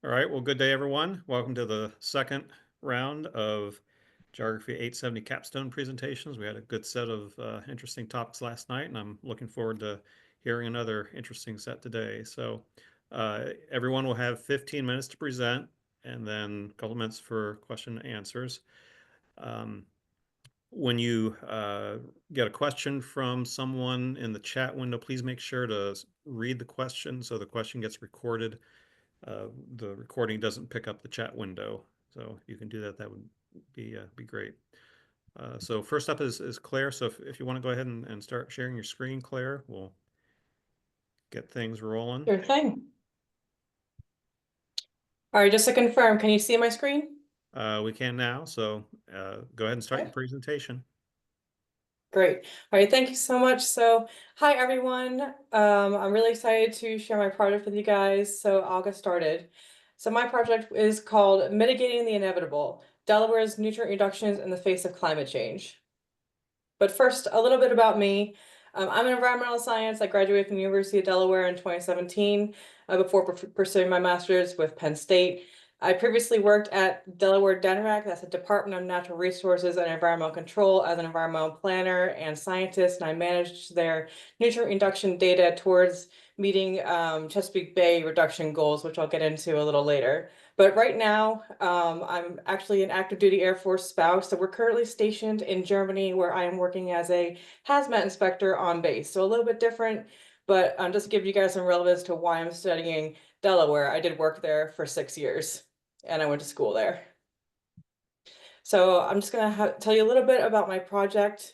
All right, well, good day, everyone. Welcome to the second round of Geography 870 capstone presentations. We had a good set of interesting topics last night, and I'm looking forward to hearing another interesting set today. So everyone will have 15 minutes to present, and then a couple minutes for question and answers. When you get a question from someone in the chat window, please make sure to read the question so the question gets recorded. The recording doesn't pick up the chat window, so you can do that. That would be great. So first up is Claire. So if you want to go ahead and start sharing your screen, Claire, we'll get things rolling. Sure thing. All right, just to confirm, can you see my screen? We can now, so go ahead and start your presentation. Great. All right, thank you so much. So, hi everyone. I'm really excited to share my project with you guys. So I'll get started. So my project is called Mitigating the Inevitable: Delaware's Nutrient Reductions in the Face of Climate Change. But first, a little bit about me. I'm an environmental science. I graduated from the University of Delaware in 2017 before pursuing my master's with Penn State. I previously worked at Delaware DNRAC, that's the Department of Natural Resources and Environmental Control, as an environmental planner and scientist, and I managed their nutrient reduction data towards meeting Chesapeake Bay reduction goals, which I'll get into a little later. But right now, I'm actually an active duty Air Force spouse, so we're currently stationed in Germany, where I am working as a hazmat inspector on base. So a little bit different, but just to give you guys some relevance to why I'm studying Delaware, I did work there for 6 years, and I went to school there. So I'm just gonna tell you a little bit about my project.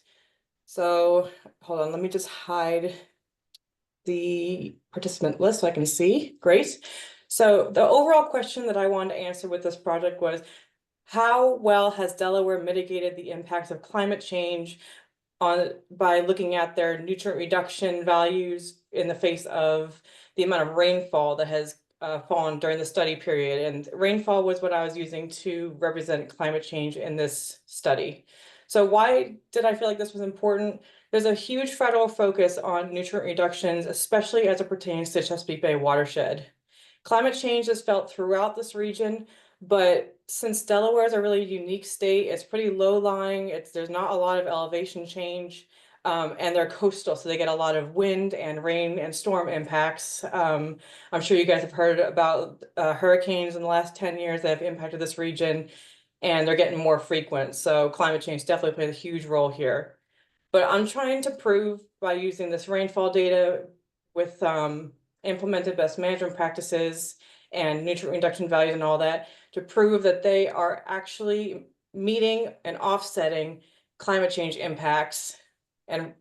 So hold on, let me just hide the participant list so I can see. Great. So the overall question that I wanted to answer with this project was, how well has Delaware mitigated the impacts of climate change by looking at their nutrient reduction values in the face of the amount of rainfall that has fallen during the study period? And rainfall was what I was using to represent climate change in this study. So why did I feel like this was important? There's a huge federal focus on nutrient reductions, especially as it pertains to Chesapeake Bay watershed. Climate change is felt throughout this region, but since Delaware is a really unique state, it's pretty low-lying, there's not a lot of elevation change, and they're coastal, so they get a lot of wind and rain and storm impacts. I'm sure you guys have heard about hurricanes in the last 10 years that have impacted this region, and they're getting more frequent. So climate change definitely plays a huge role here. But I'm trying to prove by using this rainfall data with implemented best management practices and nutrient reduction values and all that, to prove that they are actually meeting and offsetting climate change impacts and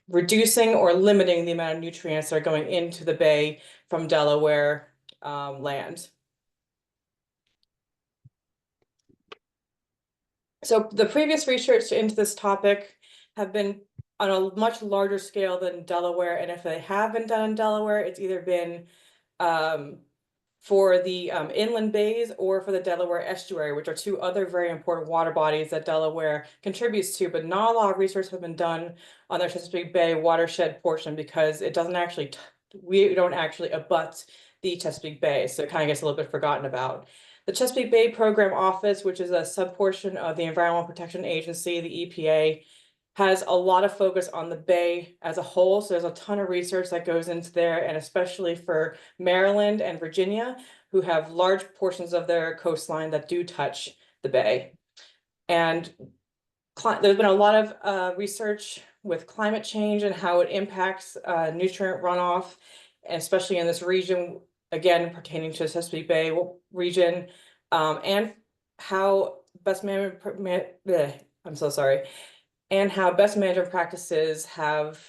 reducing or limiting the amount of nutrients that are going into the bay from Delaware land. So the previous research into this topic have been on a much larger scale than Delaware, and if they have been done in Delaware, it's either been for the inland bays or for the Delaware estuary, which are two other very important water bodies that Delaware contributes to, but not a lot of research has been done on the Chesapeake Bay watershed portion because it doesn't actually, we don't actually abut the Chesapeake Bay, so it kind of gets a little bit forgotten about. The Chesapeake Bay Program Office, which is a subportion of the Environmental Protection Agency, the EPA, has a lot of focus on the bay as a whole. So there's a ton of research that goes into there, and especially for Maryland and Virginia, who have large portions of their coastline that do touch the bay. And there's been a lot of research with climate change and how it impacts nutrient runoff, and especially in this region, again, pertaining to the Chesapeake Bay region, and how best management, I'm so sorry, and how best management practices have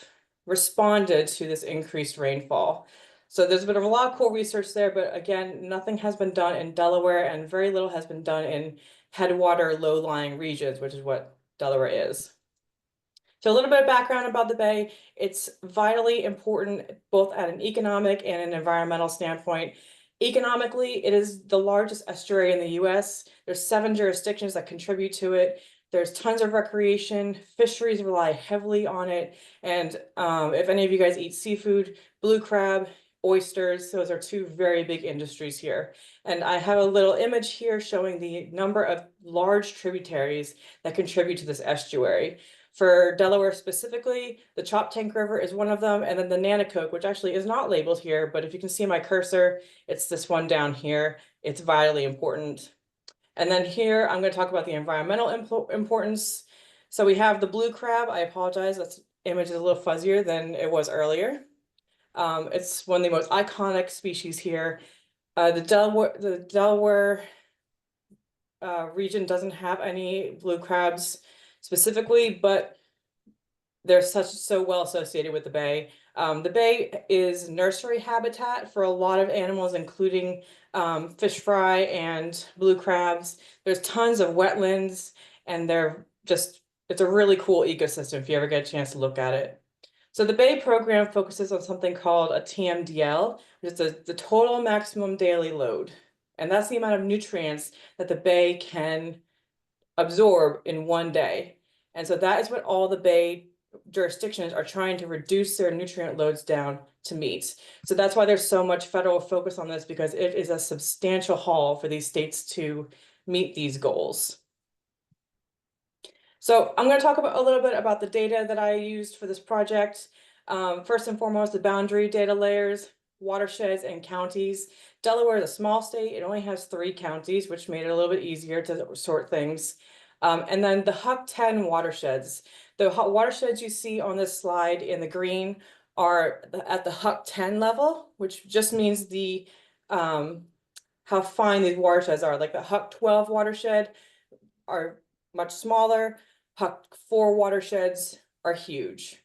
responded to this increased rainfall. So there's been a lot of cool research there, but again, nothing has been done in Delaware and very little has been done in headwater low-lying regions, which is what Delaware is. So a little bit of background about the bay. It's vitally important both at an economic and an environmental standpoint. Economically, it is the largest estuary in the US. There's 7 jurisdictions that contribute to it. There's tons of recreation. Fisheries rely heavily on it. And if any of you guys eat seafood, blue crab oysters. Those are two very big industries here. And I have a little image here showing the number of large tributaries that contribute to this estuary. For Delaware specifically, the Choptank River is one of them, and then the Nanticoke, which actually is not labeled here, but if you can see my cursor, it's this one down here. It's vitally important. And then here, I'm going to talk about the environmental importance. So we have the blue crab. I apologize, that image is a little fuzzier than it was earlier. It's one of the most iconic species here. The Delaware region doesn't have any blue crabs specifically, but they're so well associated with the bay. The bay is nursery habitat for a lot of animals, including fish fry and blue crabs. There's tons of wetlands, and it's a really cool ecosystem if you ever get a chance to look at it. So the Bay program focuses on something called a TMDL, which is the total maximum daily load. And that's the amount of nutrients that the Bay can absorb in one day. And so that is what all the Bay jurisdictions are trying to reduce their nutrient loads down to meet. So that's why there's so much federal focus on this, because it is a substantial haul for these states to meet these goals. So I'm going to talk about a little bit about the data that I used for this project. First and foremost, the boundary data layers, watersheds, and counties. Delaware is a small state. It only has 3 counties, which made it a little bit easier to sort things. And then the HUC 10 watersheds. The watersheds you see on this slide in the green are at the HUC 10 level, which just means how fine these watersheds are. Like the HUC 12 watershed are much smaller. HUC 4 watersheds are huge.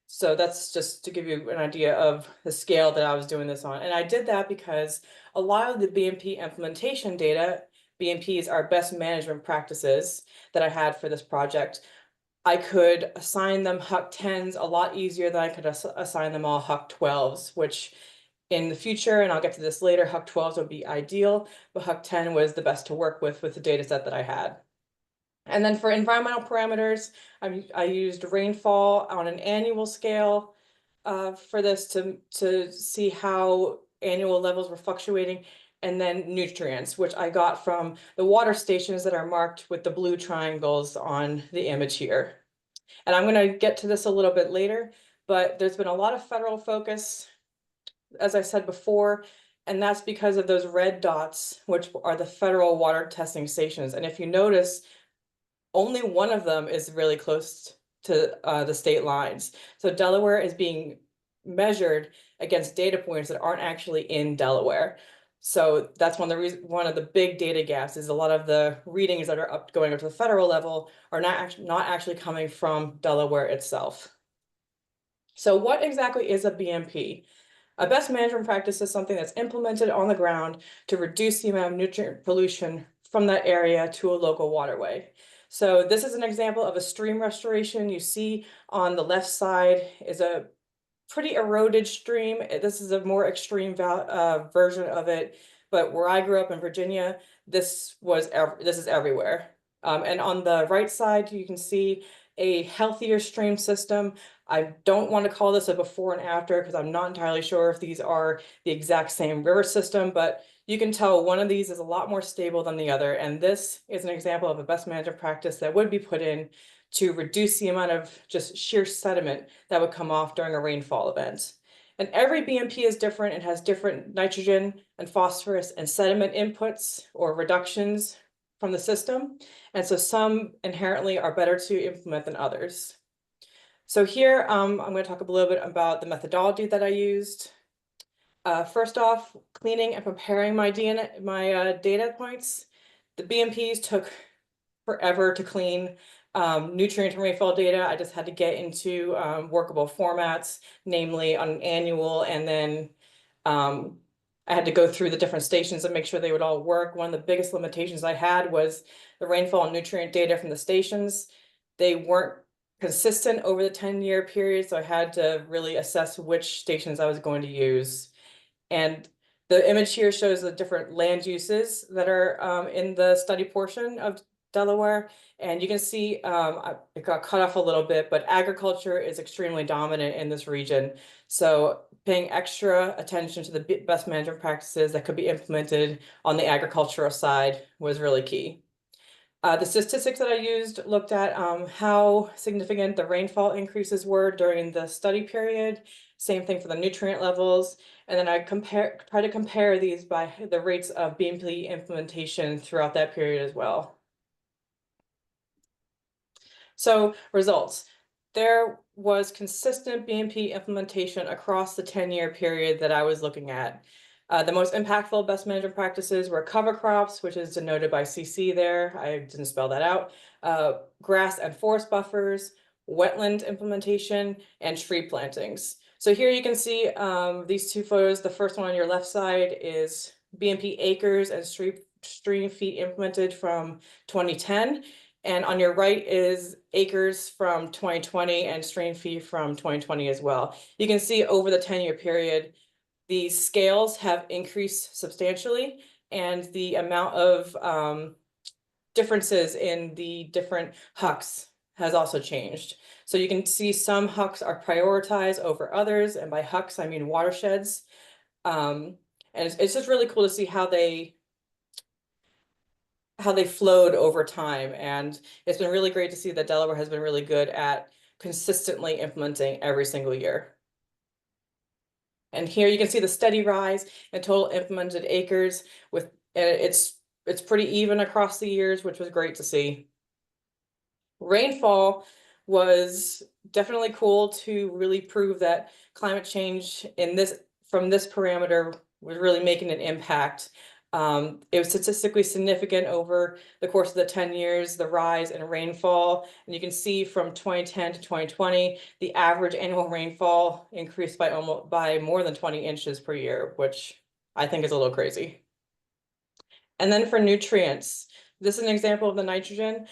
So that's just to give you an idea of the scale that I was doing this on. And I did that because a lot of the BMP implementation data, BMPs are best management practices that I had for this project. I could assign them HUC 10s a lot easier than I could assign them all HUC 12s, which in the future, and I'll get to this later, HUC 12s would be ideal, but HUC 10 was the best to work with the data set that I had. And then for environmental parameters, I used rainfall on an annual scale for this to see how annual levels were fluctuating, and then nutrients, which I got from the water stations that are marked with the blue triangles on the image here. And I'm going to get to this a little bit later, but there's been a lot of federal focus, as I said before, and that's because of those red dots, which are the federal water testing stations. And if you notice, only one of them is really close to the state lines. So Delaware is being measured against data points that aren't actually in Delaware. So that's one of the big data gaps is a lot of the readings that are going up to the federal level are not actually coming from Delaware itself. So what exactly is a BMP? A best management practice is something that's implemented on the ground to reduce the amount of nutrient pollution from that area to a local waterway. So this is an example of a stream restoration. You see on the left side is a pretty eroded stream. This is a more extreme version of it, but where I grew up in Virginia, this is everywhere. And on the right side, you can see a healthier stream system. I don't want to call this a before and after because I'm not entirely sure if these are the exact same river system, but you can tell one of these is a lot more stable than the other. And this is an example of a best management practice that would be put in to reduce the amount of just sheer sediment that would come off during a rainfall event. And every BMP is different and has different nitrogen and phosphorus and sediment inputs or reductions from the system. And so some inherently are better to implement than others. So here, I'm going to talk a little bit about the methodology that I used. First off, cleaning and preparing my data points. The BMPs took forever to clean. Nutrient and rainfall data, I just had to get into workable formats, namely on an annual, and then I had to go through the different stations and make sure they would all work. One of the biggest limitations I had was the rainfall and nutrient data from the stations. They weren't consistent over the 10-year period, so I had to really assess which stations I was going to use. And the image here shows the different land uses that are in the study portion of Delaware. And you can see it got cut off a little bit, but agriculture is extremely dominant in this region. So paying extra attention to the best management practices that could be implemented on the agricultural side was really key. The statistics that I used looked at how significant the rainfall increases were during the study period. Same thing for the nutrient levels. And then I try to compare these by the rates of BMP implementation throughout that period as well. So results. There was consistent BMP implementation across the 10-year period that I was looking at. The most impactful best management practices were cover crops, which is denoted by CC there. I didn't spell that out. Grass and forest buffers, wetland implementation, and tree plantings. So here you can see these two photos. The first one on your left side is BMP acres and stream feet implemented from 2010. And on your right is acres from 2020 and stream feet from 2020 as well. You can see over the 10-year period, the scales have increased substantially, and the amount of differences in the different hucks has also changed. So you can see some hucks are prioritized over others, and by hucks, I mean watersheds. And it's just really cool to see how they flowed over time. And it's been really great to see that Delaware has been really good at consistently implementing every single year. And here you can see the steady rise in total implemented acres with, and it's pretty even across the years, which was great to see. Rainfall was definitely cool to really prove that climate change from this parameter was really making an impact. It was statistically significant over the course of the 10 years, the rise in rainfall. And you can see from 2010 to 2020, the average annual rainfall increased by more than 20 inches per year, which I think is a little crazy. And then for nutrients, this is an example of the nitrogen.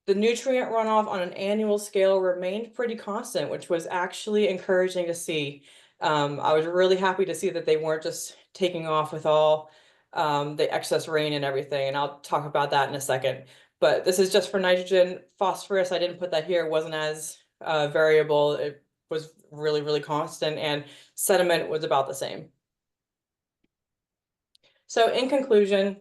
The nutrient runoff on an annual scale remained pretty constant, which was actually encouraging to see. I was really happy to see that they weren't just taking off with all the excess rain and everything, and I'll talk about that in a second. But this is just for nitrogen. Phosphorus, I didn't put that here, it wasn't as variable. It was really, really constant, and sediment was about the same. So in conclusion,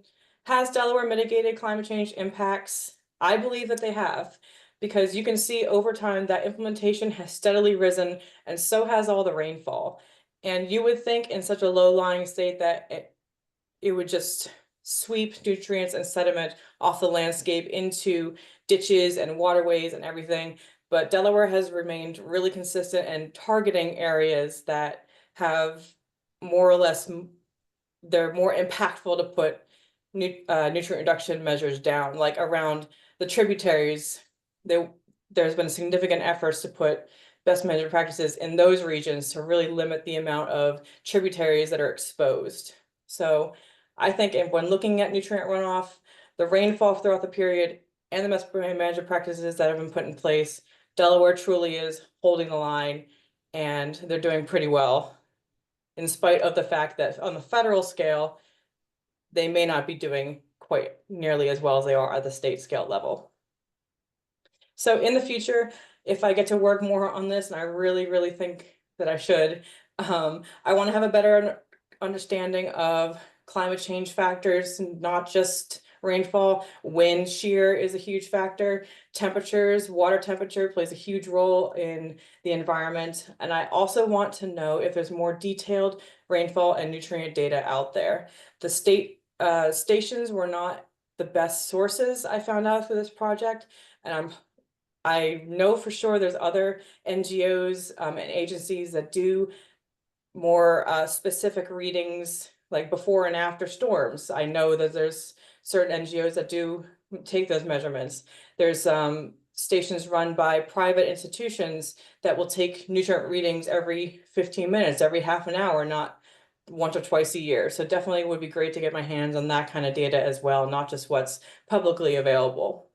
has Delaware mitigated climate change impacts? I believe that they have, because you can see over time that implementation has steadily risen, and so has all the rainfall. And you would think in such a low-lying state that it would just sweep nutrients and sediment off the landscape into ditches and waterways and everything. But Delaware has remained really consistent in targeting areas that have more or less, they're more impactful to put nutrient reduction measures down, like around the tributaries. There's been significant efforts to put best management practices in those regions to really limit the amount of tributaries that are exposed. So I think when looking at nutrient runoff, the rainfall throughout the period, and the best management practices that have been put in place, Delaware truly is holding the line, and they're doing pretty well, in spite of the fact that on the federal scale, they may not be doing quite nearly as well as they are at the state scale level. So in the future, if I get to work more on this, and I really, really think that I should, I want to have a better understanding of climate change factors, not just rainfall. Wind shear is a huge factor. Temperatures, water temperature plays a huge role in the environment. And I also want to know if there's more detailed rainfall and nutrient data out there. The state stations were not the best sources I found out for this project, and I know for sure there's other NGOs and agencies that do more specific readings, like before and after storms. I know that there's certain NGOs that do take those measurements. There's stations run by private institutions that will take nutrient readings every 15 minutes, every half an hour, not once or twice a year. So definitely would be great to get my hands on that kind of data as well, not just what's publicly available.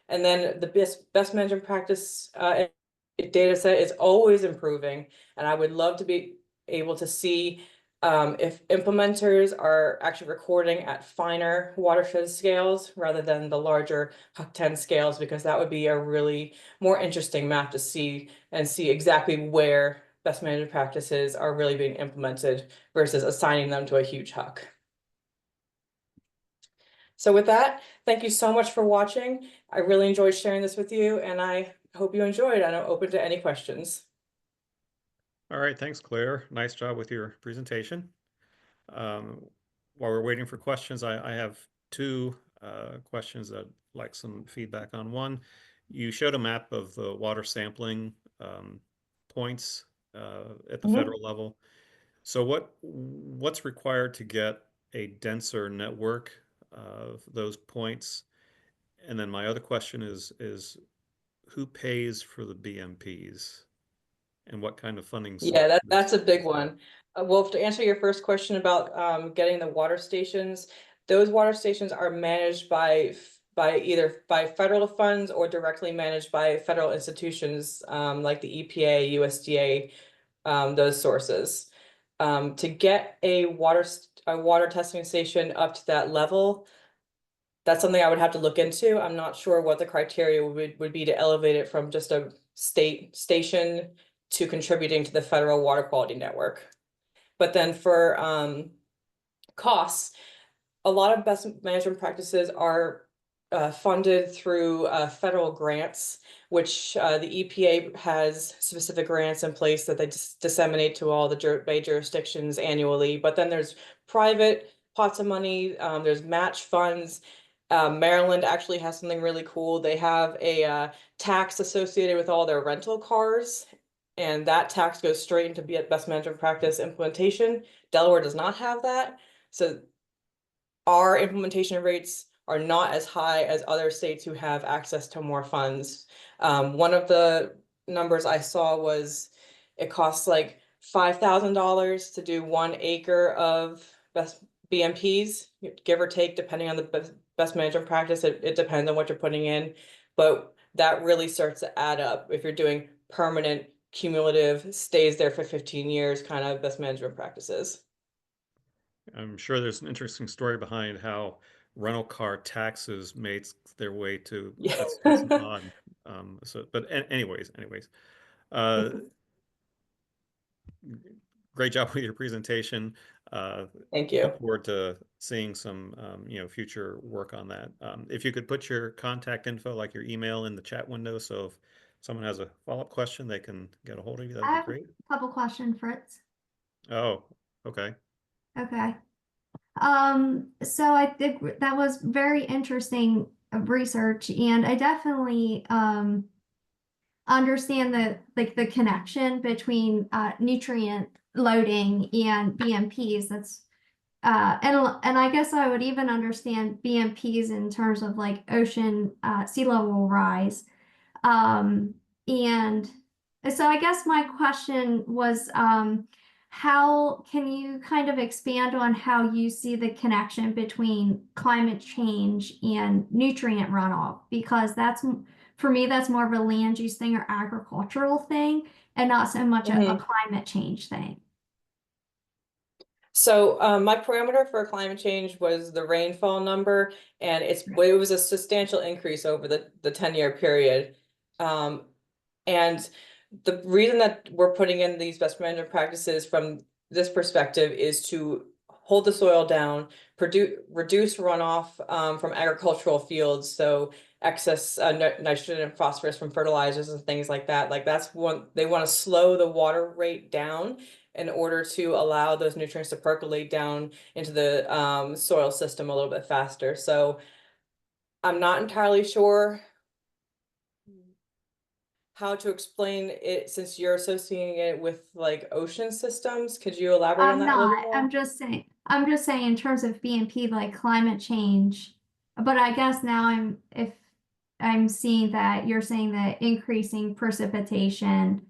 And then the best management practice data set is always improving. And I would love to be able to see if implementers are actually recording at finer watershed scales rather than the larger Huck 10 scales, because that would be a really more interesting map to see and see exactly where best management practices are really being implemented versus assigning them to a huge Huck. So with that, thank you so much for watching. I really enjoyed sharing this with you, and I hope you enjoyed, and I'm open to any questions. All right, thanks, Claire. Nice job with your presentation. Um, while we're waiting for questions, I have two questions that I'd like some feedback on. One, you showed a map of the water sampling points at the Mhm. federal level. So what's required to get a denser network of those points? And then my other question is who pays for the BMPs and what kind of funding Yeah, that's sources a big is that? one. Well, to answer your first question about getting the water stations, those water stations are managed by either by federal funds or directly managed by federal institutions like the EPA, USDA, those sources. To get a water testing station up to that level, that's something I would have to look into. I'm not sure what the criteria would be to elevate it from just a state station to contributing to the federal water quality network. But then for costs, a lot of best management practices are funded through federal grants, which the EPA has specific grants in place that they disseminate to all the Bay jurisdictions annually. But then there's private pots of money, there's match funds. Maryland actually has something really cool. They have a tax associated with all their rental cars, and that tax goes straight into best management practice implementation. Delaware does not have that. So our implementation rates are not as high as other states who have access to more funds. One of the numbers I saw was it costs like $5,000 to do 1 acre of best BMPs, give or take, depending on the best management practice. It depends on what you're putting in, but that really starts to add up if you're doing permanent, cumulative, stays there for 15 years kind of best management practices. I'm sure there's an interesting story behind how rental car taxes made their way to Yeah. that's an odd but anyways, uh great job with your presentation. uh Thank you. Look forward to seeing some future work on that. If you could put your contact info like your email in the chat window, so if someone has a follow-up question they can get a hold of you, that'd I be have a great. couple questions, Fritz. Oh, okay. Okay. So I think that was very interesting research, and I definitely understand the connection between nutrient loading and BMPs. That's and I guess I would even understand BMPs in terms of like ocean sea level rise. Um, and so I guess my question was, how can you kind of expand on how you see the connection between climate change and nutrient runoff? Because for me, that's more of a land use thing or agricultural thing, and not so much a Mhm. climate change thing. So my parameter for climate change was the rainfall number, and it was a substantial increase over the 10-year period. And the reason that we're putting in these best management practices from this perspective is to hold the soil down, reduce runoff from agricultural fields, so excess nitrogen and phosphorus from fertilizers and things like that. Like that's one, they want to slow the water rate down in order to allow those nutrients to percolate down into the soil system a little bit faster. So I'm not entirely sure how to explain it since you're associating it with like ocean systems. Could you elaborate on I'm that a little bit not. more? I'm just saying in terms of BNP, like climate change. But I guess now if I'm seeing that you're saying that increasing precipitation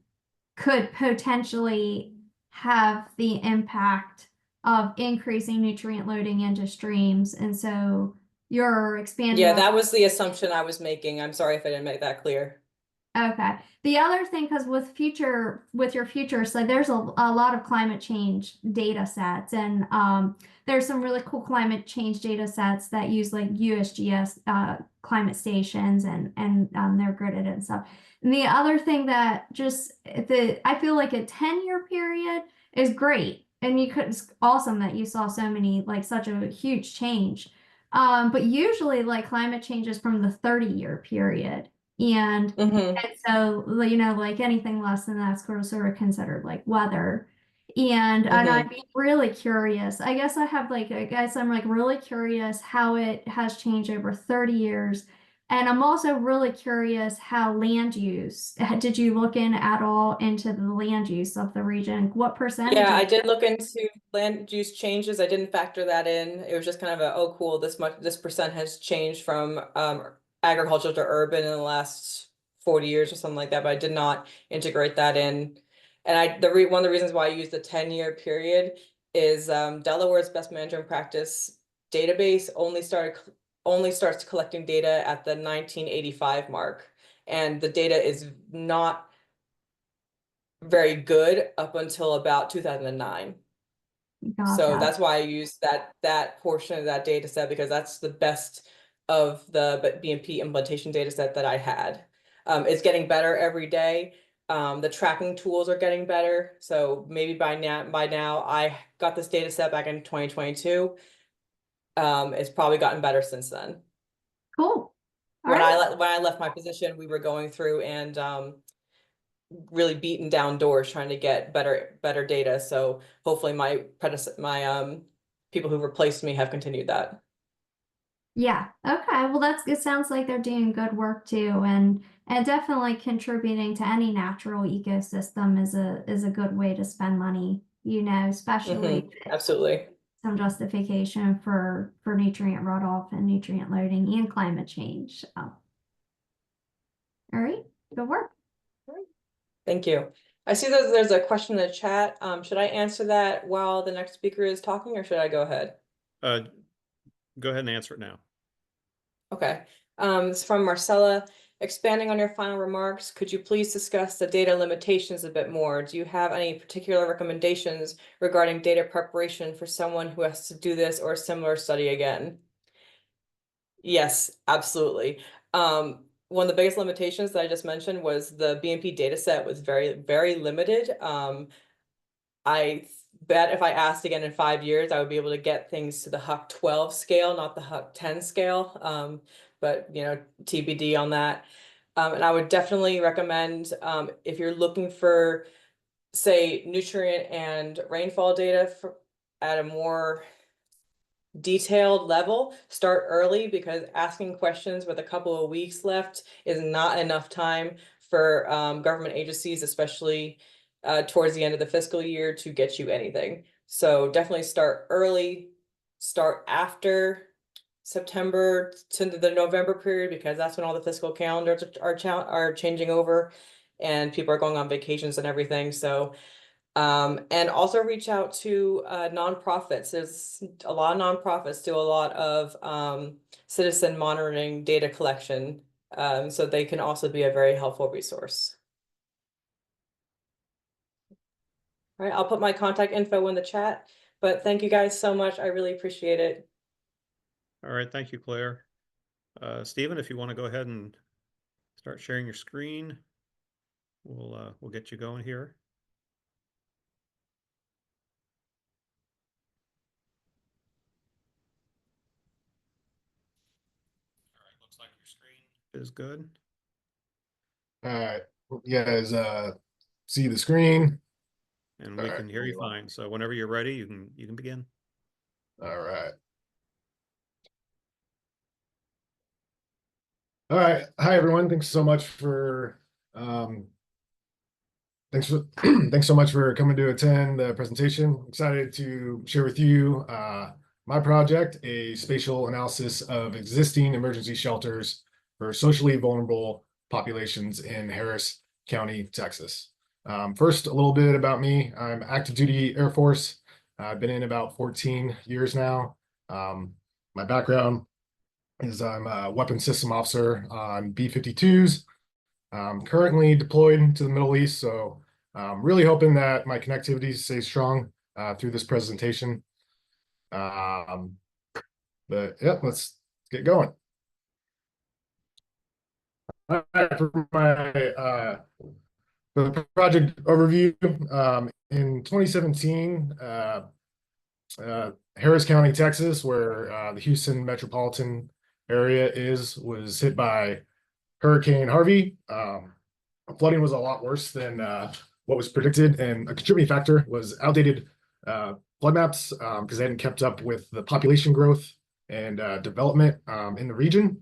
could potentially have the impact of increasing nutrient loading into streams. And so you're expanding Yeah, on, that was the assumption I was making. I'm sorry if I didn't make that clear. Okay. The other thing, because with your future, so there's a lot of climate change data sets, and there's some really cool climate change data sets that use like USGS climate stations, and they're gridded and stuff. And the other thing that I feel like a 10-year period is great, and it's awesome that you saw so many, like, such a huge change. But usually, like, climate change is from the 30-year period. And Mm-hmm. so, like anything less than that's sort of considered like weather. And I'd Mm-hmm. be really curious. I guess I'm like really curious how it has changed over 30 years. And I'm also really curious how land use, did you look in at all into the land use of the region? What percentage Yeah, of I did look into land use changes. I didn't factor that in. It was just kind of a, oh, cool, this percent has changed from agricultural to urban in the last 40 years or something like that, but I did not integrate that in. And one of the reasons why I used the 10-year period is Delaware's best management practice database only starts collecting data at the 1985 mark. And the data is not very good up until about 2009. So Gotcha. that's why I use that portion of that data set, because that's the best of the BMP implementation data set that I had. It's getting better every day. The tracking tools are getting better. So maybe by now I got this data set back in 2022. It's probably gotten better since then. Cool. All right. When I left my position, we were going through and really beaten down doors trying to get better data. So hopefully my people who replaced me have continued that. Yeah. Okay. Well, it sounds like they're doing good work too, and definitely contributing to any natural ecosystem is a good way to spend money, especially Absolutely. some justification for nutrient runoff and nutrient loading and climate change. So, all right. Good work. Thank you. I see that there's a question in the chat. Should I answer that while the next speaker is talking, or should I go ahead? Uh, go ahead and answer it now. Okay. It's from Marcella. Expanding on your final remarks, could you please discuss the data limitations a bit more? Do you have any particular recommendations regarding data preparation for someone who has to do this or a similar study again? Yes, absolutely. One of the biggest limitations that I just mentioned was the BMP data set was very, very limited. I bet if I asked again in 5 years, I would be able to get things to the Huck 12 scale, not the Huck 10 scale. But TBD on that. And I would definitely recommend if you're looking for, say, nutrient and rainfall data at a more detailed level, start early, because asking questions with a couple of weeks left is not enough time for government agencies, especially towards the end of the fiscal year, to get you anything. So definitely start early, start after September to the November period, because that's when all the fiscal calendars are changing over and people are going on vacations and everything. So and also reach out to nonprofits. There's a lot of nonprofits do a lot of citizen monitoring data collection. So they can also be a very helpful resource. All right, I'll put my contact info in the chat, but thank you guys so much. I really appreciate it. All right, thank you, Claire. Stephen, if you want to go ahead and start sharing your screen, we'll get you going here. All right, looks like your screen is good. All right, you guys see the screen? And All we right, can hear you fine. So whenever you're ready, you can begin. all right. All right. Hi, everyone. Thanks so much for thanks so much for coming to attend the presentation. Excited to share with you my project, a spatial analysis of existing emergency shelters for socially vulnerable populations in Harris County, Texas. First, a little bit about me. I'm active duty Air Force. I've been in about 14 years now. My background is I'm a weapons system officer on B-52s, Currently deployed to the Middle East, so really hoping that my connectivity stays strong through this presentation. But yeah, let's get going. All right, for the project overview, in 2017, Harris County, Texas, where the Houston metropolitan area was hit by Hurricane Harvey. Flooding was a lot worse than what was predicted, and a contributing factor was outdated flood maps because they hadn't kept up with the population growth and development in the region.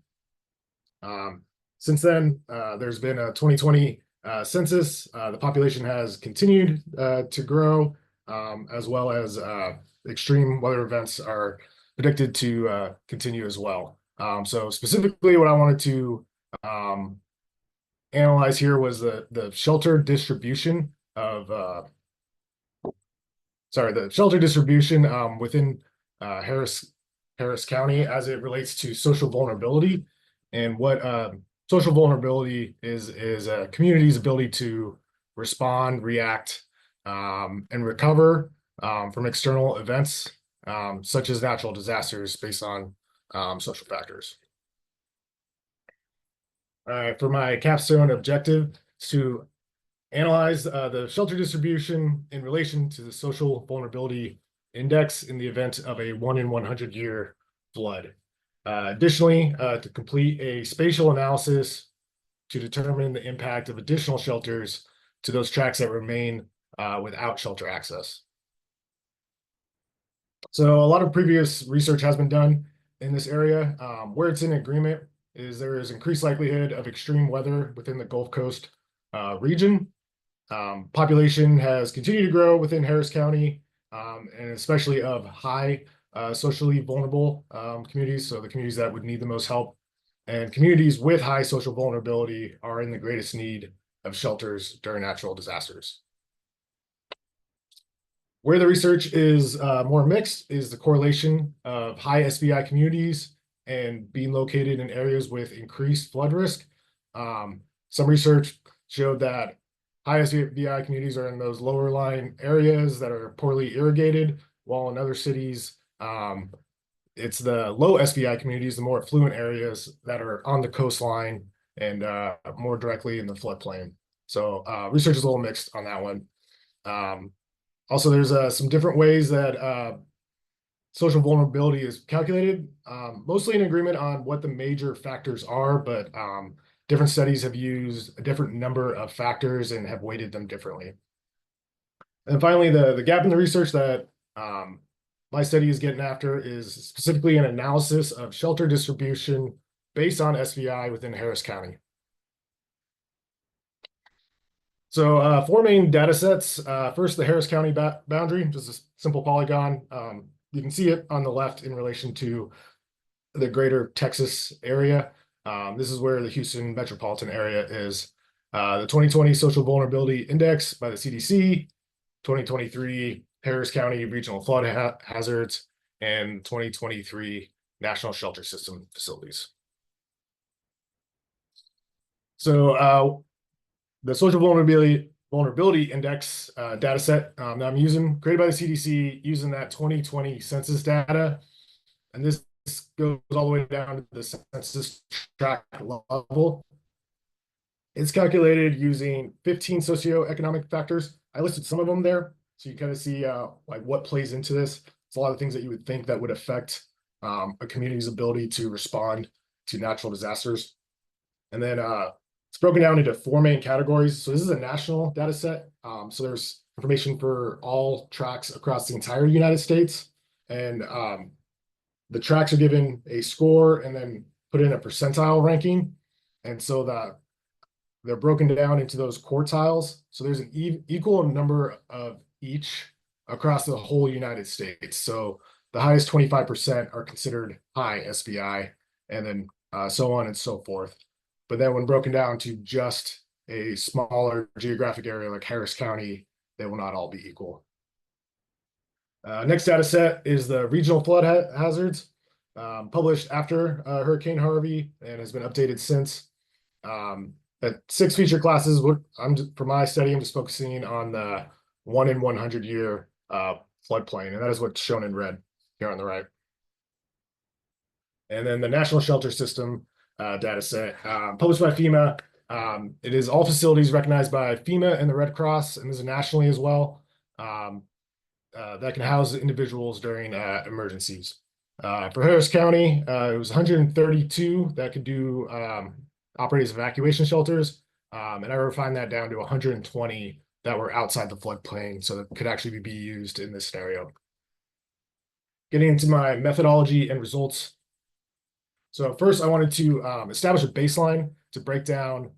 Since then, there's been a 2020 census. The population has continued to grow, as well as extreme weather events are predicted to continue as well. So specifically, what I wanted to analyze here was the shelter distribution of the shelter distribution within Harris County as it relates to social vulnerability, and what social vulnerability is a community's ability to respond, react, and recover from external events such as natural disasters based on social factors. For my capstone objective is to analyze the shelter distribution in relation to the social vulnerability index in the event of a 1 in 100 year flood. Additionally, to complete a spatial analysis to determine the impact of additional shelters to those tracts that remain without shelter access. So a lot of previous research has been done in this area. Where it's in agreement is there is increased likelihood of extreme weather within the Gulf Coast region. Population has continued to grow within Harris County, and especially of high socially vulnerable communities, so the communities that would need the most help. And communities with high social vulnerability are in the greatest need of shelters during natural disasters. Where the research is more mixed is the correlation of high SVI communities and being located in areas with increased flood risk. Some research showed that high SVI communities are in those lower lying areas that are poorly irrigated, while in other cities, it's the low SVI communities, the more affluent areas that are on the coastline and more directly in the floodplain. So research is a little mixed on that one. Also, there's some different ways that social vulnerability is calculated, mostly in agreement on what the major factors are, but different studies have used a different number of factors and have weighted them differently. And finally, the gap in the research that my study is getting after is specifically an analysis of shelter distribution based on SVI within Harris County. So 4 main data sets. First, the Harris County boundary, just a simple polygon. You can see it on the left in relation to the greater Texas area. This is where the Houston metropolitan area is. The 2020 Social Vulnerability Index by the CDC, 2023 Harris County Regional Flood Hazards, and 2023 National Shelter System Facilities. So the Social Vulnerability Index data set that I'm using, created by the CDC, using that 2020 census data. And this goes all the way down to the census tract level. It's calculated using 15 socioeconomic factors. I listed some of them there, so you kind of see like what plays into this. It's a lot of things that you would think that would affect a community's ability to respond to natural disasters. And then it's broken down into 4 main categories. So this is a national data set. So there's information for all tracts across the entire United States. And the tracts are given a score and then put in a percentile ranking. And so that they're broken down into those quartiles. So there's an equal number of each across the whole United States. So the highest 25% are considered high SVI, and then so on and so forth. But then when broken down to just a smaller geographic area like Harris County, they will not all be equal. Next data set is the regional flood hazards, published after Hurricane Harvey and has been updated since. at 6 feature classes, for my study, I'm just focusing on the 1 in 100 year floodplain, and that is what's shown in red here on the right. And then the National Shelter System data set published by FEMA. It is all facilities recognized by FEMA and the Red Cross, and this is nationally as well, that can house individuals during emergencies. For Harris County, it was 132 that could do operate as evacuation shelters, and I refined that down to 120 that were outside the floodplain, so that could actually be used in this scenario. Getting into my methodology and results. So first, I wanted to establish a baseline to break down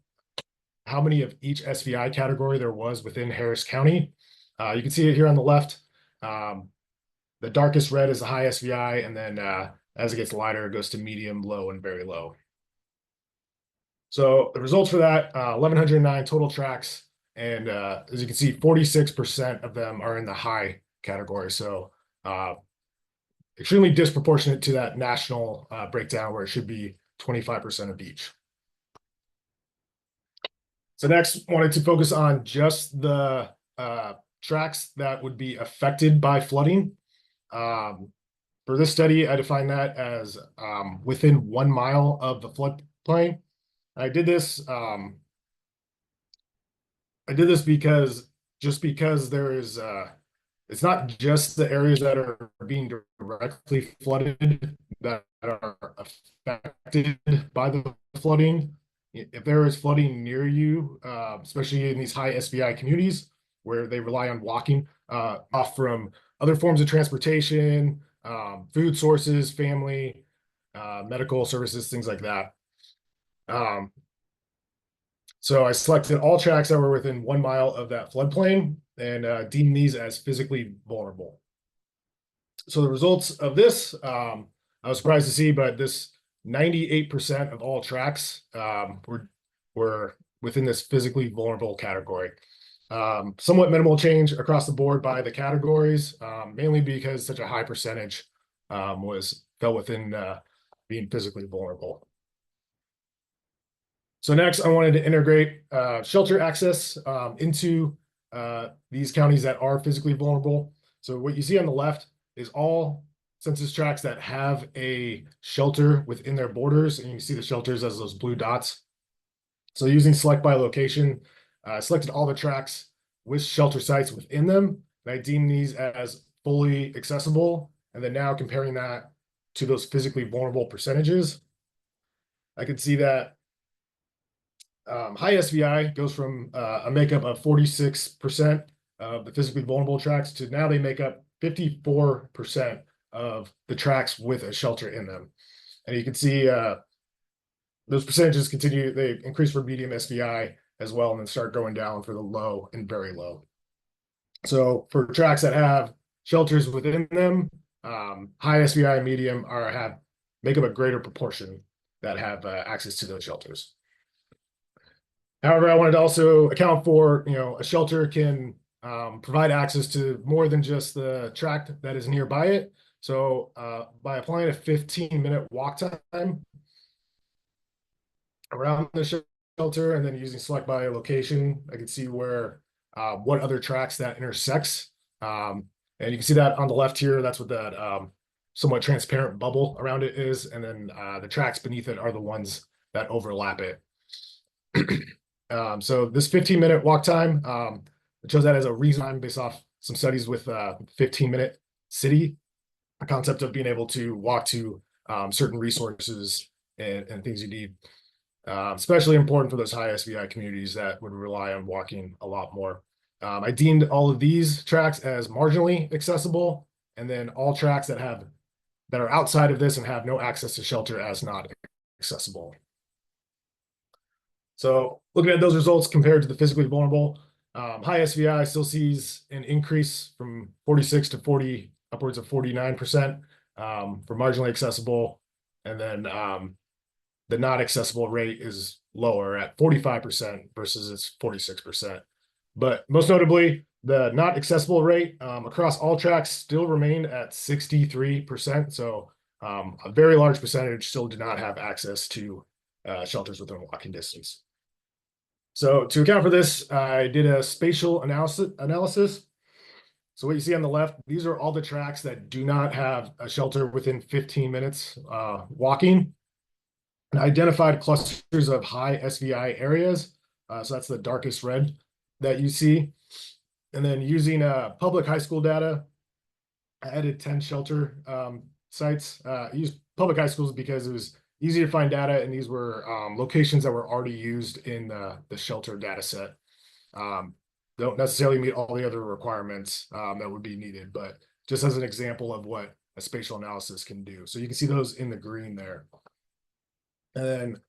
how many of each SVI category there was within Harris County. You can see it here on the left. The darkest red is the high SVI, and then as it gets lighter, it goes to medium, low, and very low. So the results for that, 1,109 total tracks, and as you can see, 46% of them are in the high category. So extremely disproportionate to that national breakdown where it should be 25% of each. So next, wanted to focus on just the tracks that would be affected by flooding. For this study, I defined that as within 1 mile of the floodplain. I did this because there is it's not just the areas that are being directly flooded that are affected by the flooding. If there is flooding near you, especially in these high SVI communities where they rely on walking off from other forms of transportation, food sources, family, medical services, things like that. So I selected all tracks that were within 1 mile of that floodplain and deemed these as physically vulnerable. So the results of this, I was surprised to see, but this 98% of all tracks were within this physically vulnerable category. Somewhat minimal change across the board by the categories, mainly because such a high percentage fell within being physically vulnerable. So next, I wanted to integrate shelter access into these counties that are physically vulnerable. So what you see on the left is all census tracts that have a shelter within their borders, and you see the shelters as those blue dots. So using select by location, I selected all the tracts with shelter sites within them, and I deemed these as fully accessible. And then now comparing that to those physically vulnerable percentages, I could see that high SVI goes from a makeup of 46% of the physically vulnerable tracts to now they make up 54% of the tracts with a shelter in them. And you can see those percentages continue, they increase for medium SVI as well, and then start going down for the low and very low. So for tracts that have shelters within them, high SVI and medium make up a greater proportion that have access to those shelters. However, I wanted to also account for, a shelter can provide access to more than just the tract that is nearby it. So by applying a 15-minute walk time around the shelter and then using select by location, I can see where what other tracts that intersects. And you can see that on the left here, that's what that somewhat transparent bubble around it is. And then the tracts beneath it are the ones that overlap it. So this 15-minute walk time, I chose that as a reason based off some studies with 15-minute city, a concept of being able to walk to certain resources and things you need. Especially important for those high SVI communities that would rely on walking a lot more. I deemed all of these tracks as marginally accessible, and then all tracks that are outside of this and have no access to shelter as not accessible. So looking at those results compared to the physically vulnerable, high SVI still sees an increase from 46 to 40, upwards of 49% for marginally accessible. And then the not accessible rate is lower at 45% versus its 46%. But most notably, the not accessible rate across all tracks still remained at 63%. So a very large percentage still do not have access to shelters within walking distance. So to account for this, I did a spatial analysis. So what you see on the left, these are all the tracks that do not have a shelter within 15 minutes walking. And I identified clusters of high SVI areas. So that's the darkest red that you see. And then using public high school data, I added 10 shelter sites. I used public high schools because it was easy to find data, and these were locations that were already used in the shelter data set. Don't necessarily meet all the other requirements that would be needed, but just as an example of what a spatial analysis can do. So you can see those in the green there. And then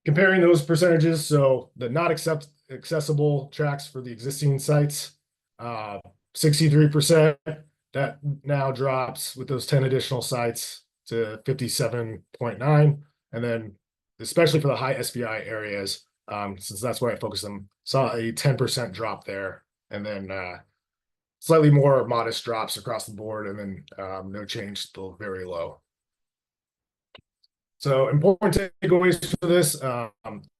comparing those percentages, so the not accessible tracks for the existing sites, 63%, that now drops with those 10 additional sites to 57.9. And then especially for the high SVI areas, since that's where I focus them, saw a 10% drop there. And then slightly more modest drops across the board, and then no change, still very low. So important takeaways for this,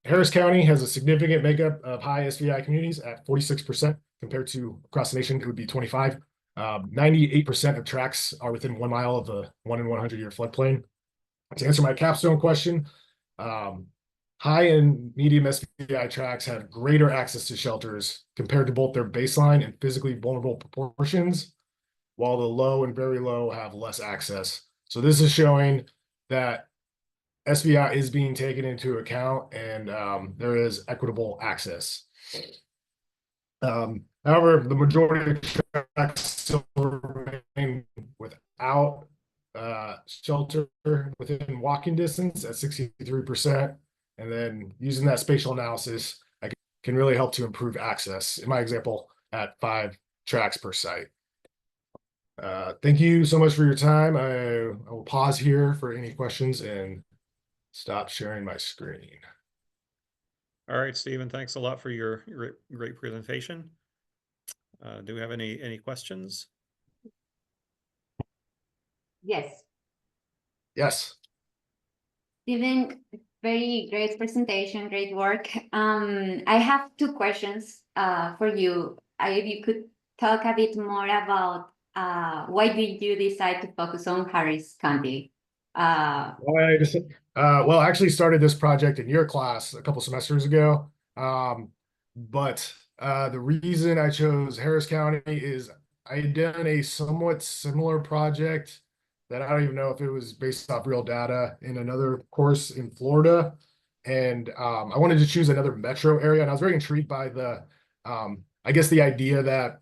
Harris County has a significant makeup of high SVI communities at 46% compared to across the nation, it would be 25. 98% of tracks are within 1 mile of a 1 in 100 year floodplain. To answer my capstone question, high and medium SVI tracks have greater access to shelters compared to both their baseline and physically vulnerable proportions, while the low and very low have less access. So this is showing that SVI is being taken into account, and there is equitable access. However, the majority of tracks still remain without shelter within walking distance at 63%. And then using that spatial analysis, I can really help to improve access. In my example, at 5 tracks per site. Thank you so much for your time. I will pause here for any questions and stop sharing my screen. All right, Stephen, thanks a lot for your great presentation. Do we have any questions? Yes. Yes. Stephen, very great presentation, great work. I have 2 questions for you. If you could talk a bit more about why did you decide to focus on Harris County? Well, I actually started this project in your class a couple semesters ago. But the reason I chose Harris County is I had done a somewhat similar project that I don't even know if it was based off real data in another course in Florida. And I wanted to choose another metro area, and I was very intrigued by the, I guess the idea that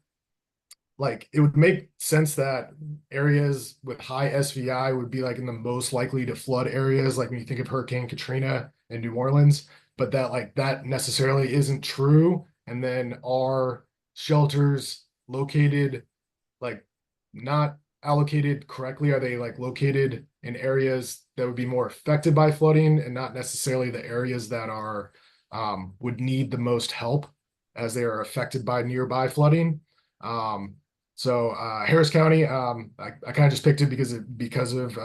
like it would make sense that areas with high SVI would be like in the most likely to flood areas, like when you think of Hurricane Katrina in New Orleans, but that like that necessarily isn't true. And then are shelters located like not allocated correctly? Are they like located in areas that would be more affected by flooding and not necessarily the areas that are would need the most help as they are affected by nearby flooding? So Harris County, I kind of just picked it because of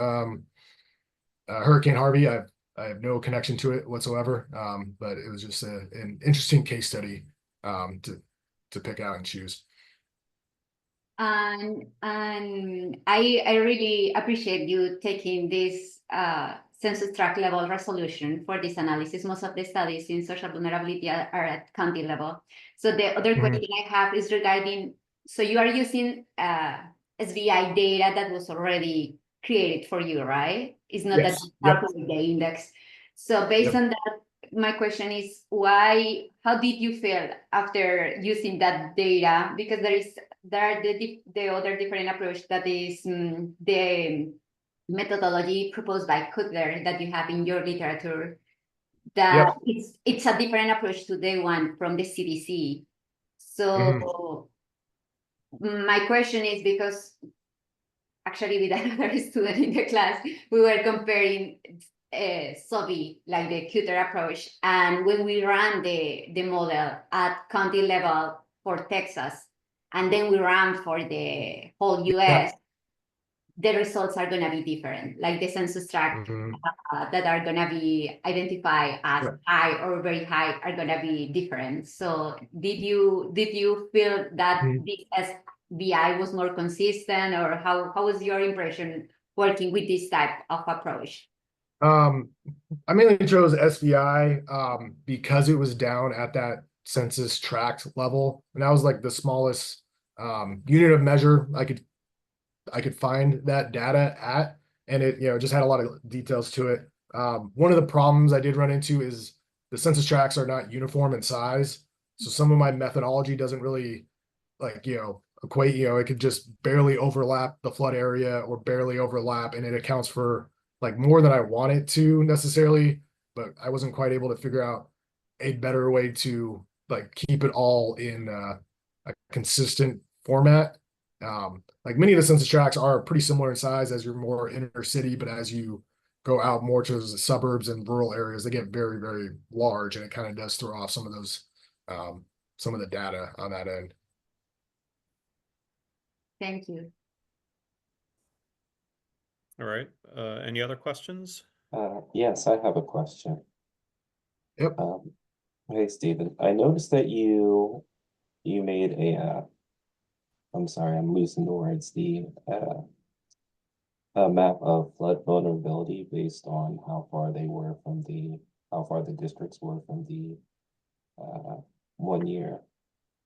Hurricane Harvey. I have no connection to it whatsoever, but it was just an interesting case study to pick out and choose. And I really appreciate you taking this census tract level resolution for this analysis. Most of the studies in social vulnerability are at county level. So the other question I have is regarding, so you are using SVI data that was already created for you, right? It's not that you calculate the index. So based on that, my question is how did you feel after using that data? Because there are the other different approach that is the methodology proposed by Kutler that you have in your literature, that it's a different approach to the one from the CDC. So my question is, because actually with another student in the class, we were comparing SOBI, like the Kutler approach, and when we ran the model at county level for Texas, and then we ran for the whole US, the results are going to be different, like the census tract that are going to be identified as Yeah. high or very high are going to be different. So did you feel that this SBI was more consistent, or how was your impression working with this type of approach? I mainly chose SBI because it was down at that census tract level, and that was like the smallest unit of measure I could find that data at, and it just had a lot of details to it. One of the problems I did run into is the census tracts are not uniform in size, so some of my methodology doesn't really equate. It could just barely overlap the flood area or barely overlap, and it accounts for like more than I want it to necessarily, but I wasn't quite able to figure out a better way to like keep it all in a consistent format. Like many of the census tracts are pretty similar in size as you're more inner city, but as you go out more to the suburbs and rural areas, they get very, very large, and it kind of does throw off some of those, some of the data on that end. Thank you. All right. Any other questions? Yes, I have a question. Yep. Hey, Stephen, I noticed that you made I'm sorry, I'm losing the words, a map of flood vulnerability based on how far the districts were from the 1 year,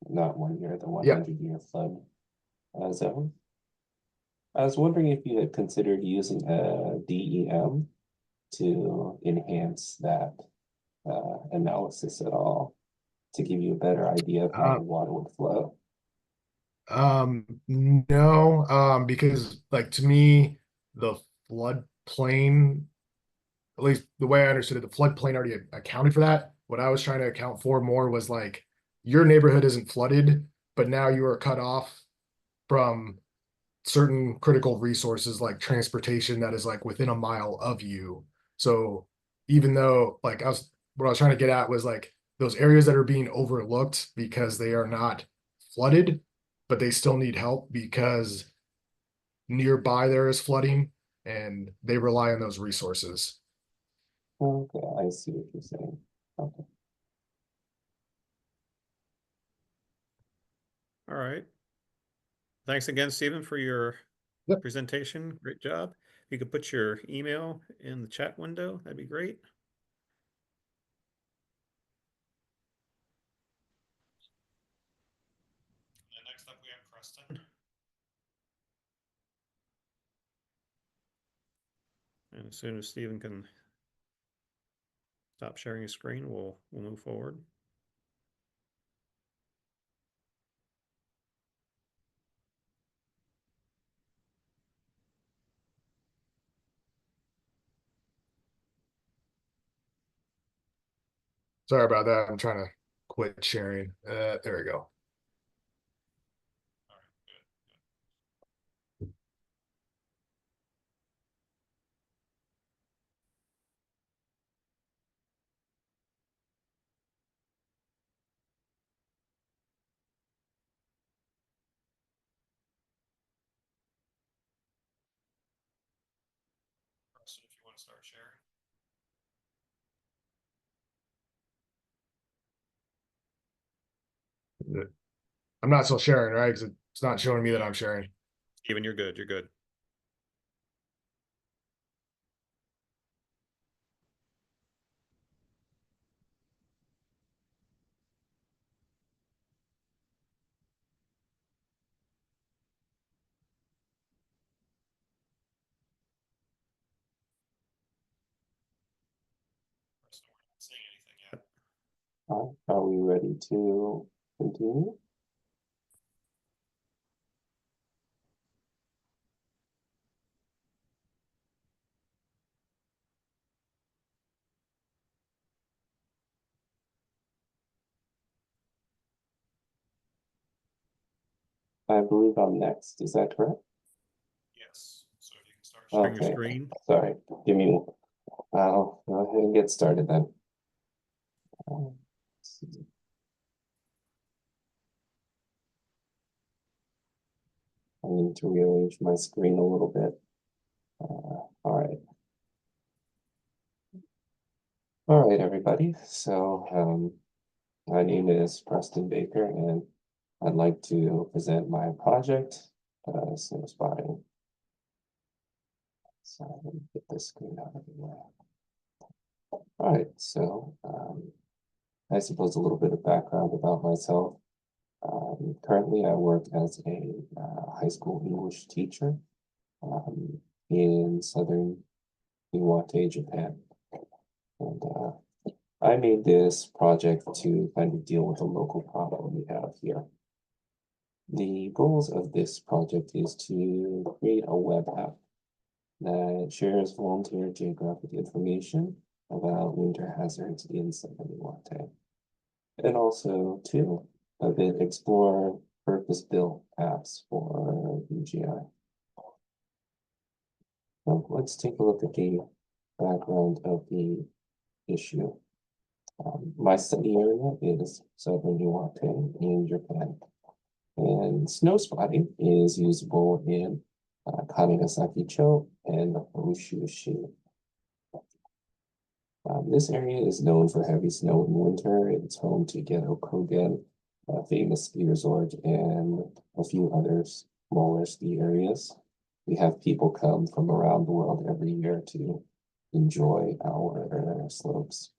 not 1 year, the 100-year flood zone. I was wondering if you had considered using a DEM to enhance that analysis at all, to give you a better idea of how the water would flow. No, because like to me, the floodplain, at least the way I understood it, the floodplain already accounted for that. What I was trying to account for more was like your neighborhood isn't flooded, but now you are cut off from certain critical resources like transportation that is like within a mile of you. So even though like what I was trying to get at was like those areas that are being overlooked because they are not flooded, but they still need help because nearby there is flooding and they rely on those resources. Okay, I see what you're saying. Okay. All right. Thanks again, Stephen, for your Yep. presentation. Great job. If you could put your email in the chat window, that'd be great. And next up, we have Preston. And as soon as Stephen can stop sharing his screen, we'll move forward. Sorry about that. I'm trying to quit sharing. There we go. All right, good. Preston, if you want to start sharing. I'm not still sharing, right? Because it's not showing me that I'm sharing. Stephen, you're good. You're good. Preston, we're not seeing anything yet. Are we ready to continue? I believe I'm next. Is that correct? Yes. So if you can start sharing your Okay. screen. Sorry. I'll go ahead and get started then. Let's see. I need to rearrange my screen a little bit. All right. All right, everybody. So my name is Preston Baker, and I'd like to present my project, snow spotting. So let me get this screen out of the way. All right, so I suppose a little bit of background about myself. Currently, I work as a high school English teacher in southern Iwate, Japan. And I made this project to kind of deal with a local problem we have here. The goals of this project is to create a web app that shares volunteer geographic information about winter hazards in southern Iwate. And also to a bit explore purpose-built apps for VGI. Now, let's take a look at the background of the issue. My study area is southern Iwate in Japan, and snow spotting is usable in Kanigasaki-cho and Ushushi. This area is known for heavy snow in winter. It's home to Gedo Kogen, a famous ski resort, and a few other smaller ski areas. We have people come from around the world every year to enjoy our slopes.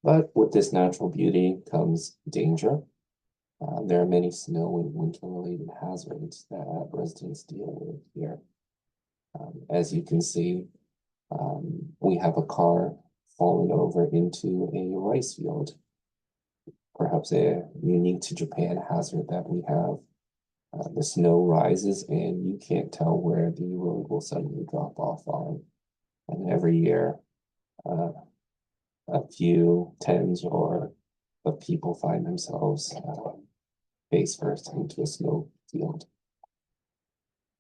But with this natural beauty comes danger. There are many snow and winter-related hazards that residents deal with here. As you can see, we have a car falling over into a rice field. Perhaps a unique to Japan hazard that we have. The snow rises and you can't tell where the road will suddenly drop off on. And every year, a few tens or of people find themselves face first into a snow field.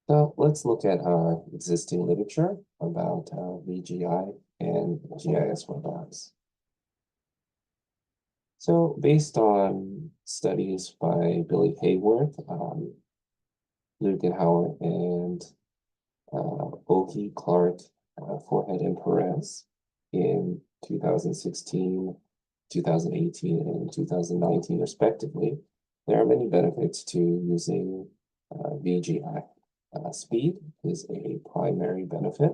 So let's look at our existing literature about VGI and GIS web apps. So based on studies by Billy Hayworth, Lugenhauer, and Oki, Clark, Forehead, and Perez in 2016, 2018, and 2019, respectively, there are many benefits to using VGI. Speed is a primary benefit.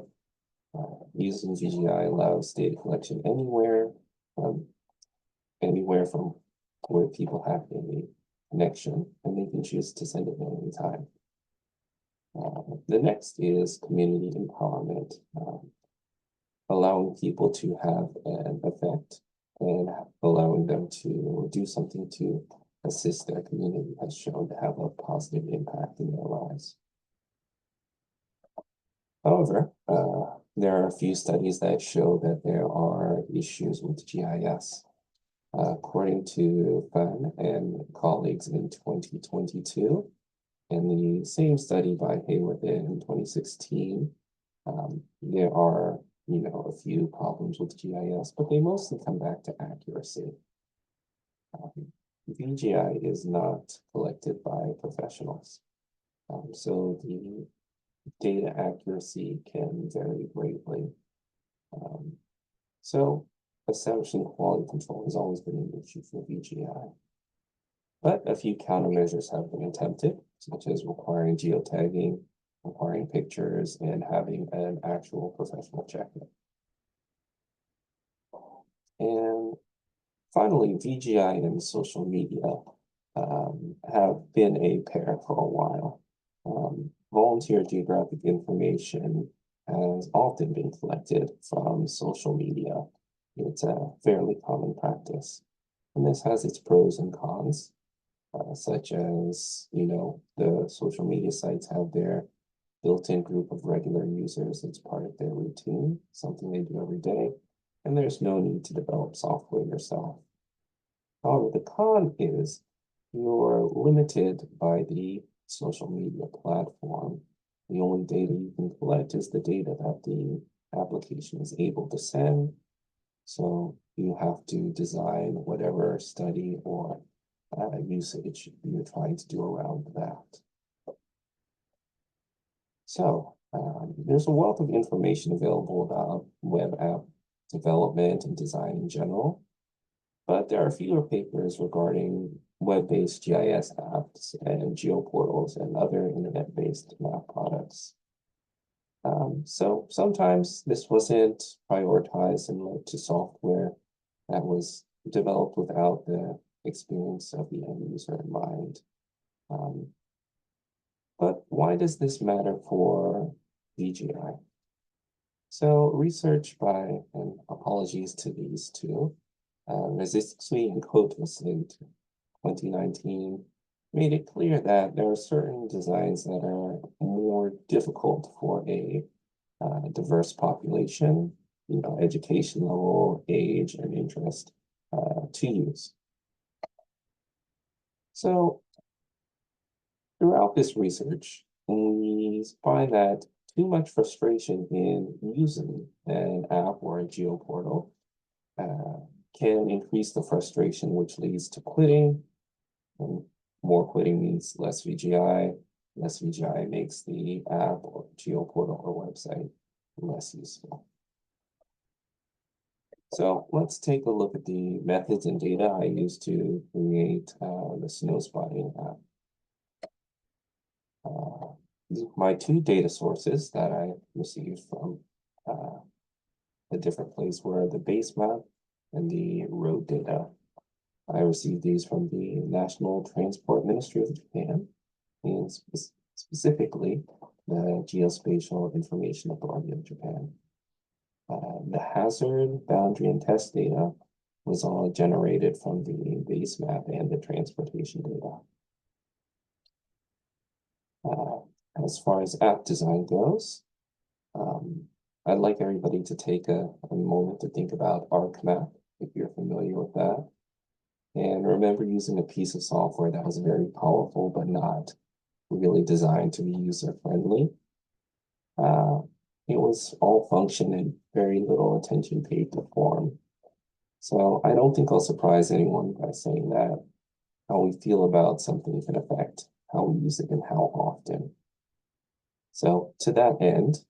Using VGI allows data collection anywhere from where people have a connection, and they can choose to send it at any time. The next is community empowerment, allowing people to have an effect and allowing them to do something to assist their community has shown to have a positive impact in their lives. However, there are a few studies that show that there are issues with GIS. According to Fan and colleagues in 2022, and the same study by Hayworth in 2016, there are, a few problems with GIS, but they mostly come back to accuracy. VGI is not collected by professionals, so the data accuracy can vary greatly. So establishing quality control has always been an issue for VGI. But a few countermeasures have been attempted, such as requiring geotagging, requiring pictures, and having an actual professional check it. And finally, VGI and social media have been a pair for a while. Volunteer geographic information has often been collected from social media. It's a fairly common practice. And this has its pros and cons, such as, the social media sites have their built-in group of regular users. It's part of their routine, something they do every day, and there's no need to develop software yourself. However, the con is you're limited by the social media platform. The only data you can collect is the data that the application is able to send. So you have to design whatever study or usage you're trying to do around that. So there's a wealth of information available about web app development and design in general, but there are fewer papers regarding web-based GIS apps and geoportals and other internet-based map products. So sometimes this wasn't prioritized and led to software that was developed without the experience of the end user in mind. But why does this matter for VGI? So research by, and apologies to these two, Resistui and Kotos in 2019 made it clear that there are certain designs that are more difficult for a diverse population, education level, age, and interest to use. So throughout this research, we find that too much frustration in using an app or a geoportal can increase the frustration, which leads to quitting. And more quitting means less VGI. Less VGI makes the app or geoportal or website less useful. So let's take a look at the methods and data I used to create the snow spotting app. My two data sources that I received from a different place were the base map and the road data. I received these from the National Transport Ministry of Japan, and specifically the Geospatial Information Authority of Japan. The hazard, boundary, and test data was all generated from the base map and the transportation data. As far as app design goes, I'd like everybody to take a moment to think about ArcMap, if you're familiar with that. And remember using a piece of software that was very powerful, but not really designed to be user-friendly. It was all function and very little attention paid to form. So I don't think I'll surprise anyone by saying that how we feel about something can affect how we use it and how often. So to that end,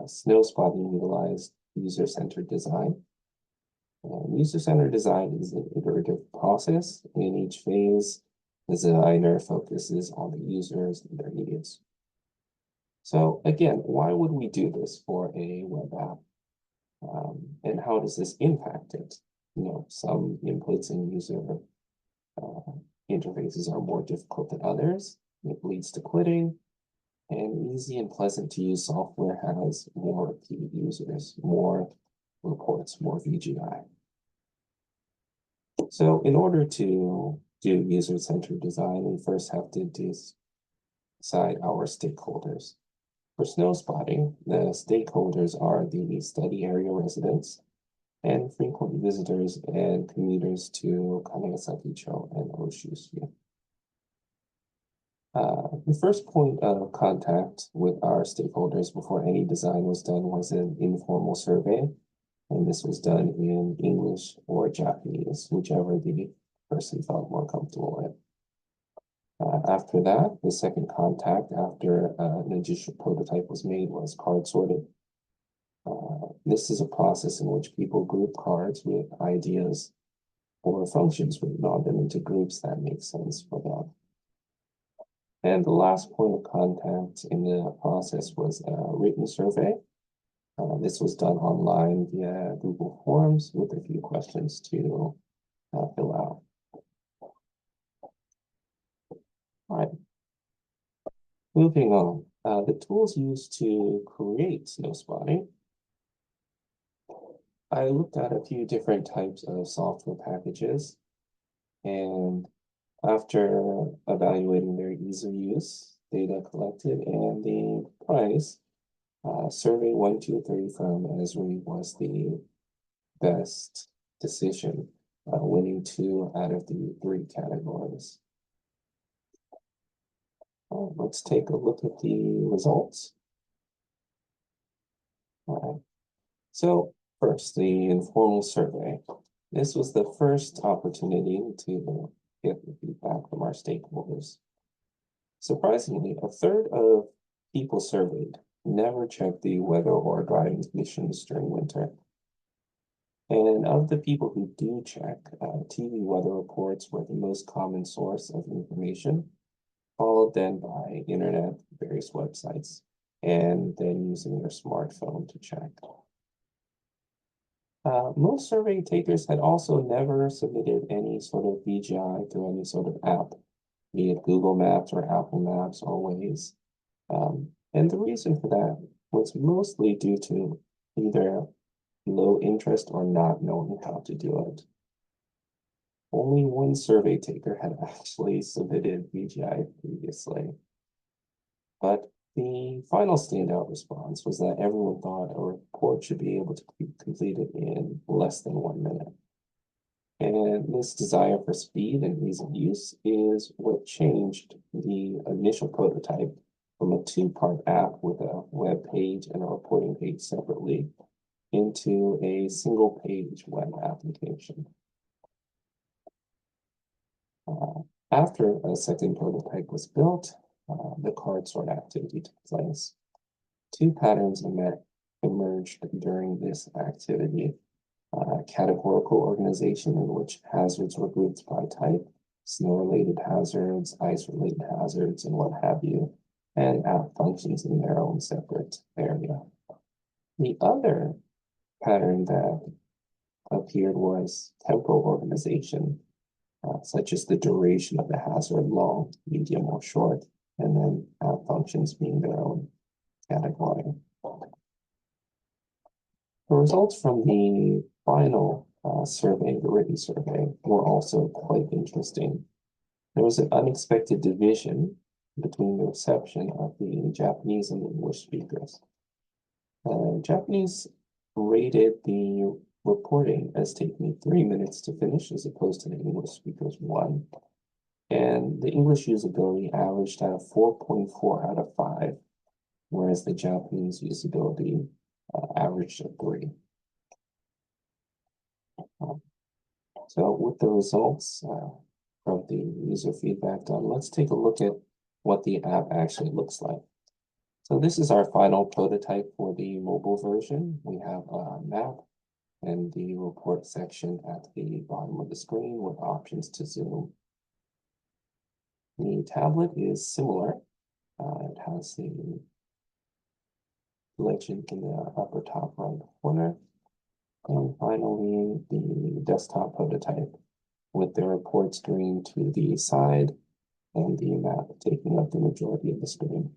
snow spotting utilized user-centered design. User-centered design is an iterative process. In each phase, the designer focuses on the users and their needs. So again, why would we do this for a web app? And how does this impact it? Some inputs in user interfaces are more difficult than others. It leads to quitting. And easy and pleasant to use software has more repeat users, more reports, more VGI. So in order to do user-centered design, we first have to decide our stakeholders. For snow spotting, the stakeholders are the study area residents and frequent visitors and commuters to Kanagasaki-cho and Oshushu. The first point of contact with our stakeholders before any design was done was an informal survey, and this was done in English or Japanese, whichever the person felt more comfortable with. After that, the second contact after an initial prototype was made was card sorting. This is a process in which people group cards with ideas or functions written on them into groups that make sense for them. And the last point of contact in the process was a written survey. This was done online via Google Forms with a few questions to fill out. All right. Moving on, the tools used to create snow spotting. I looked at a few different types of software packages, and after evaluating their ease of use, data collected, and the price, survey 1, 2, 3 from Esri was the best decision, winning 2 out of the 3 categories. Let's take a look at the results. All right. So first, the informal survey. This was the first opportunity to get the feedback from our stakeholders. Surprisingly, a third of people surveyed never checked the weather or driving conditions during winter. And of the people who do check, TV weather reports were the most common source of information, followed then by internet, various websites, and then using their smartphone to check. Most survey takers had also never submitted any sort of VGI through any sort of app, be it Google Maps or Apple Maps or Waze. And the reason for that was mostly due to either low interest or not knowing how to do it. Only one survey taker had actually submitted VGI previously. But the final standout response was that everyone thought a report should be able to be completed in less than 1 minute. And this desire for speed and ease of use is what changed the initial prototype from a two-part app with a web page and a reporting page separately into a single-page web application. After a second prototype was built, the card sort activity took place. Two patterns emerged during this activity. Categorical organization in which hazards were grouped by type, snow-related hazards, ice-related hazards, and what have you, and app functions in their own separate area. The other pattern that appeared was temporal organization, such as the duration of the hazard, long, medium, or short, and then app functions being their own category. The results from the final survey, the written survey, were also quite interesting. There was an unexpected division between the reception of the Japanese and English speakers. Japanese rated the reporting as taking 3 minutes to finish as opposed to the English speakers 1. And the English usability averaged at a 4.4 out of 5, whereas the Japanese usability averaged a 3. So with the results from the user feedback done, let's take a look at what the app actually looks like. So this is our final prototype for the mobile version. We have a map and the report section at the bottom of the screen with options to zoom. The tablet is similar. It has the legend in the upper top right corner. And finally, the desktop prototype with the report screen to the side and the map taking up the majority of the screen.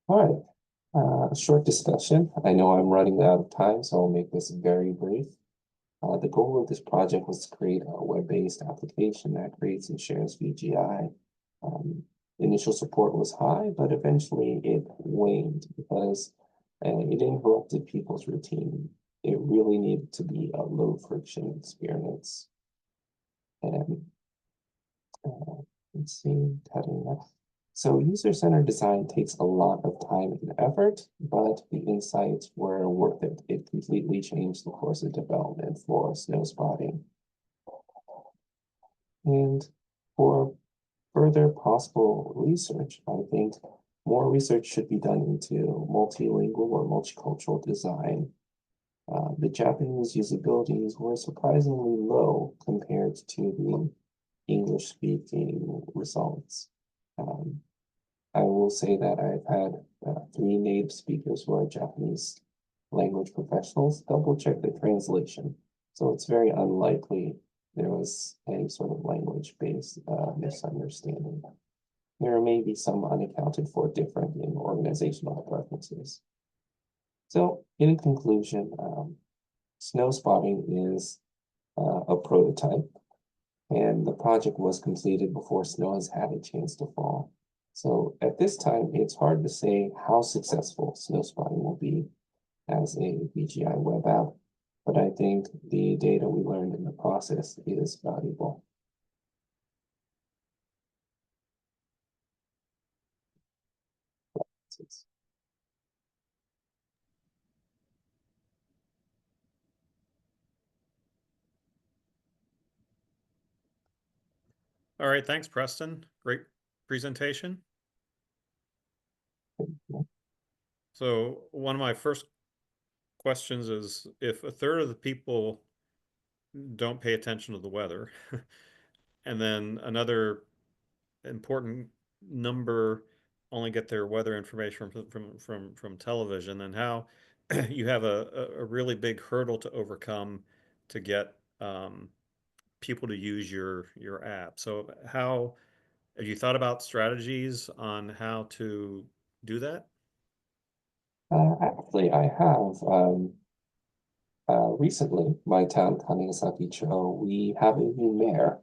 All right, a short discussion. I know I'm running out of time, so I'll make this very brief. The goal of this project was to create a web-based application that creates and shares VGI. Initial support was high, but eventually it waned because it interrupted people's routine. It really needed to be a low friction experience. And let's see, cutting that. So user-centered design takes a lot of time and effort, but the insights were worth it. It completely changed the course of development for snow spotting. And for further possible research, I think more research should be done into multilingual or multicultural design. The Japanese usabilities were surprisingly low compared to the English-speaking results. I will say that I've had 3 native speakers who are Japanese language professionals double check the translation. So it's very unlikely there was any sort of language-based misunderstanding. There may be some unaccounted for different in organizational preferences. So in conclusion, snow spotting is a prototype, and the project was completed before snow has had a chance to fall. So at this time, it's hard to say how successful snow spotting will be as a VGI web app, but I think the data we learned in the process is valuable. All right, thanks, Preston. Great presentation. So one of my first questions is if a third of the people don't pay attention to the weather, and then another important number only get their weather information from television, and how you have a really big hurdle to overcome to get people to use your app. So how have you thought about strategies on how to do that? Actually, I have. Recently, my town, Kanigasaki-cho, we have a new mayor.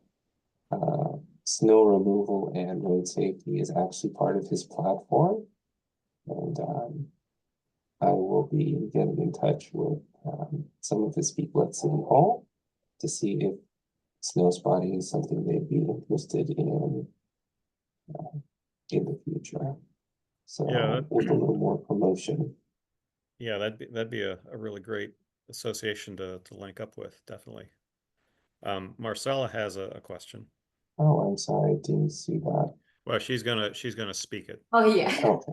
Snow removal and road safety is actually part of his platform. And I will be getting in touch with some of his people at City Hall to see if snow spotting is something they'd be interested in the future. So Yeah, with a little more promotion. yeah, that'd be a really great association to link up with, definitely. Marcella has a question. Oh, I'm sorry, I didn't see that. Well, she's gonna speak it. Oh, yeah. Okay.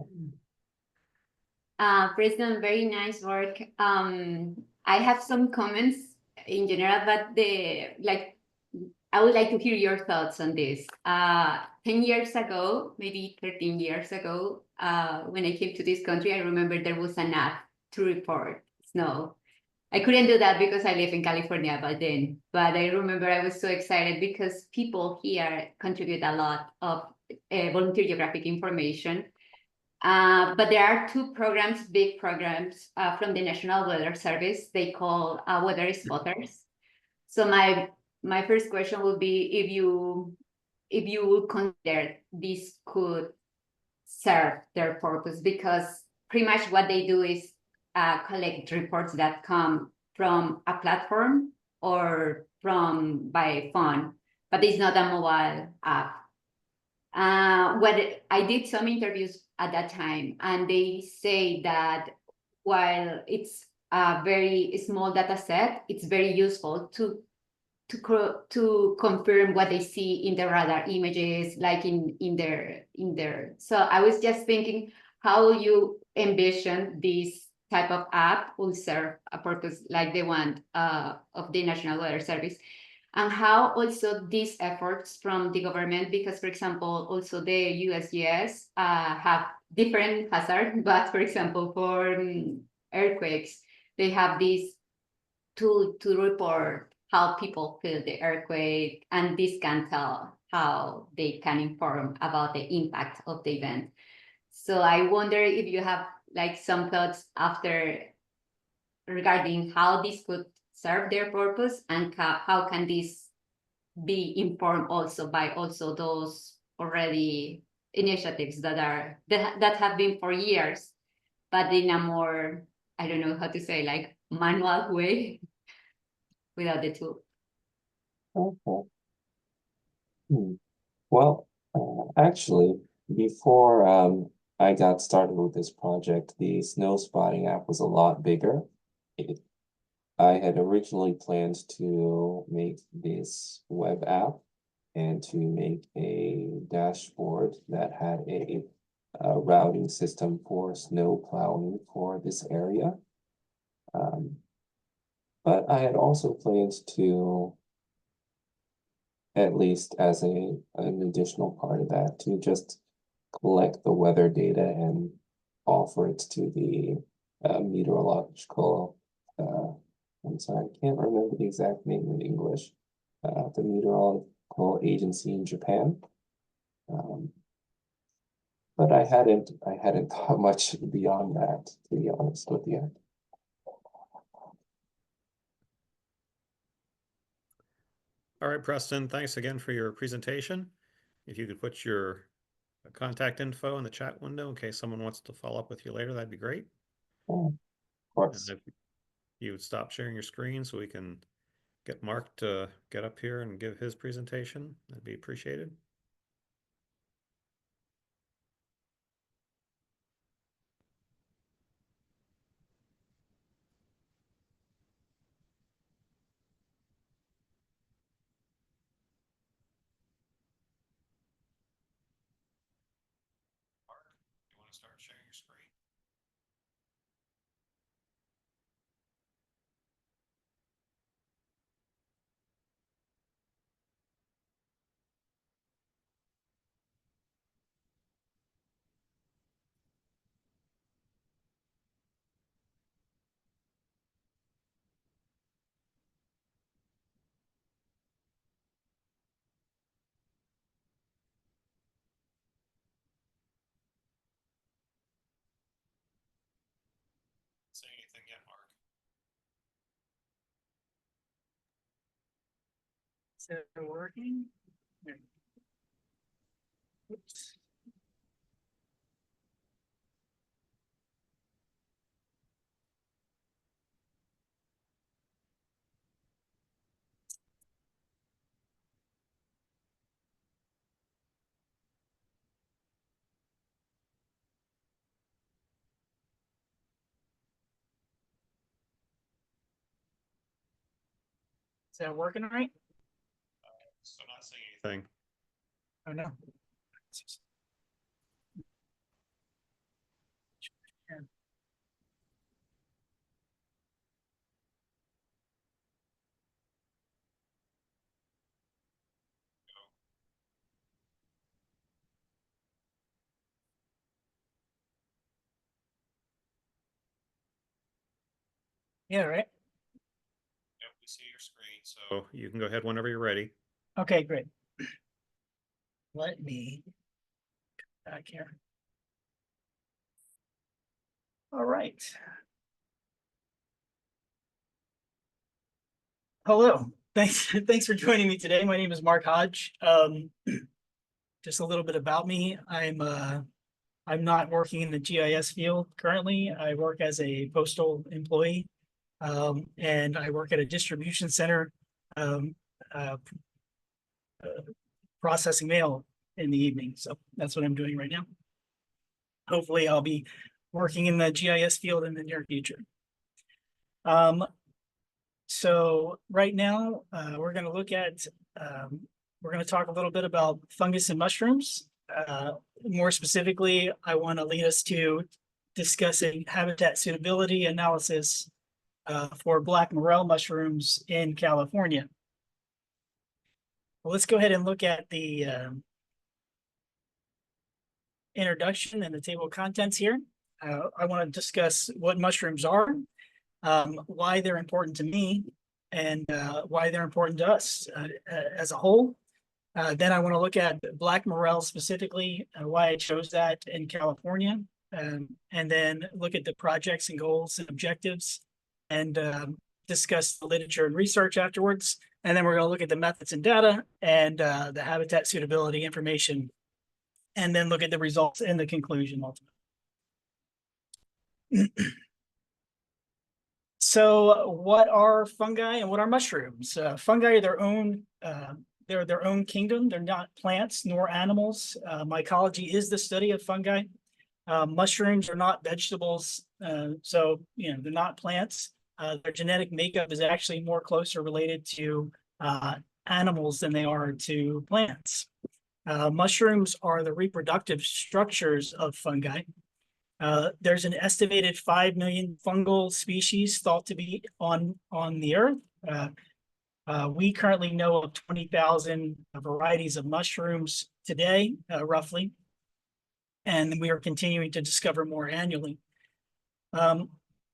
President, very nice work. I have some comments in general, but I would like to hear your thoughts on this. 10 years ago, maybe 13 years ago, when I came to this country, I remember there was an app to report snow. I couldn't do that because I live in California by then, but I remember I was so excited because people here contribute a lot of volunteer geographic information. But there are two programs, big programs from the National Weather Service. They call Weather Spotters. So my first question would be if you would consider this could serve their purpose, because pretty much what they do is collect reports that come from a platform or from by phone, but it's not a mobile app. What I did some interviews at that time, and they say that while it's a very small data set, it's very useful to confirm what they see in the radar images, like in their. So I was just thinking how you envision this type of app will serve a purpose like the one of the National Weather Service, and how also these efforts from the government, because for example, also the USGS have different hazards, but for example, for earthquakes, they have this tool to report how people feel the earthquake, and this can tell how they can inform about the impact of the event. So I wonder if you have like some thoughts after regarding how this could serve their purpose, and how can this be informed also by also those already initiatives that have been for years, but in a more, I don't know how to say, like manual way without the tool. Okay. Well, actually, before I got started with this project, the snow spotting app was a lot bigger. I had originally planned to make this web app and to make a dashboard that had a routing system for snow plowing for this area. But I had also planned to, at least as an additional part of that, to just collect the weather data and offer it to the meteorological, I'm sorry, I can't remember the exact name in English, the meteorological agency in Japan. But I hadn't thought much beyond that, to be honest with you. All right, Preston, thanks again for your presentation. If you could put your contact info in the chat window in case someone wants to follow up with you later, that'd be great. Yeah, of And course. if you would stop sharing your screen so we can get Mark to get up here and give his presentation, that'd be appreciated. Mark, you want to start sharing your screen? anything yet, Mark? Is it working? Oops. Is that working right? So not seeing anything. Oh no. Yeah, right. Yep, we see your screen, so you can go ahead whenever you're ready. Okay, great. Let me back here. All right. Hello. Thanks for joining me today. My name is Mark Hodge. Just a little bit about me. I'm not working in the GIS field currently. I work as a postal employee, and I work at a distribution center, um, uh, processing mail in the evening. So that's what I'm doing right now. Hopefully, I'll be working in the GIS field in the near future. So right now, we're going to look at, we're going to talk a little bit about fungus and mushrooms. More specifically, I want to lead us to discussing habitat suitability analysis for black morel mushrooms in California. Well, let's go ahead and look at the introduction and the table of contents here. I want to discuss what mushrooms are, why they're important to me, and why they're important to us as a whole. Then I want to look at black morel specifically, why I chose that in California, and then look at the projects and goals and objectives, and discuss the literature and research afterwards. And then we're going to look at the methods and data and the habitat suitability information, and then look at the results and the conclusion ultimately. So what are fungi and what are mushrooms? Fungi are their own, they're their own kingdom. They're not plants nor animals. Mycology is the study of fungi. Mushrooms are not vegetables, so they're not plants. Their genetic makeup is actually more closer related to animals than they are to plants. Mushrooms are the reproductive structures of fungi. There's an estimated 5 million fungal species thought to be on the earth. We currently know of 20,000 varieties of mushrooms today, roughly, and we are continuing to discover more annually.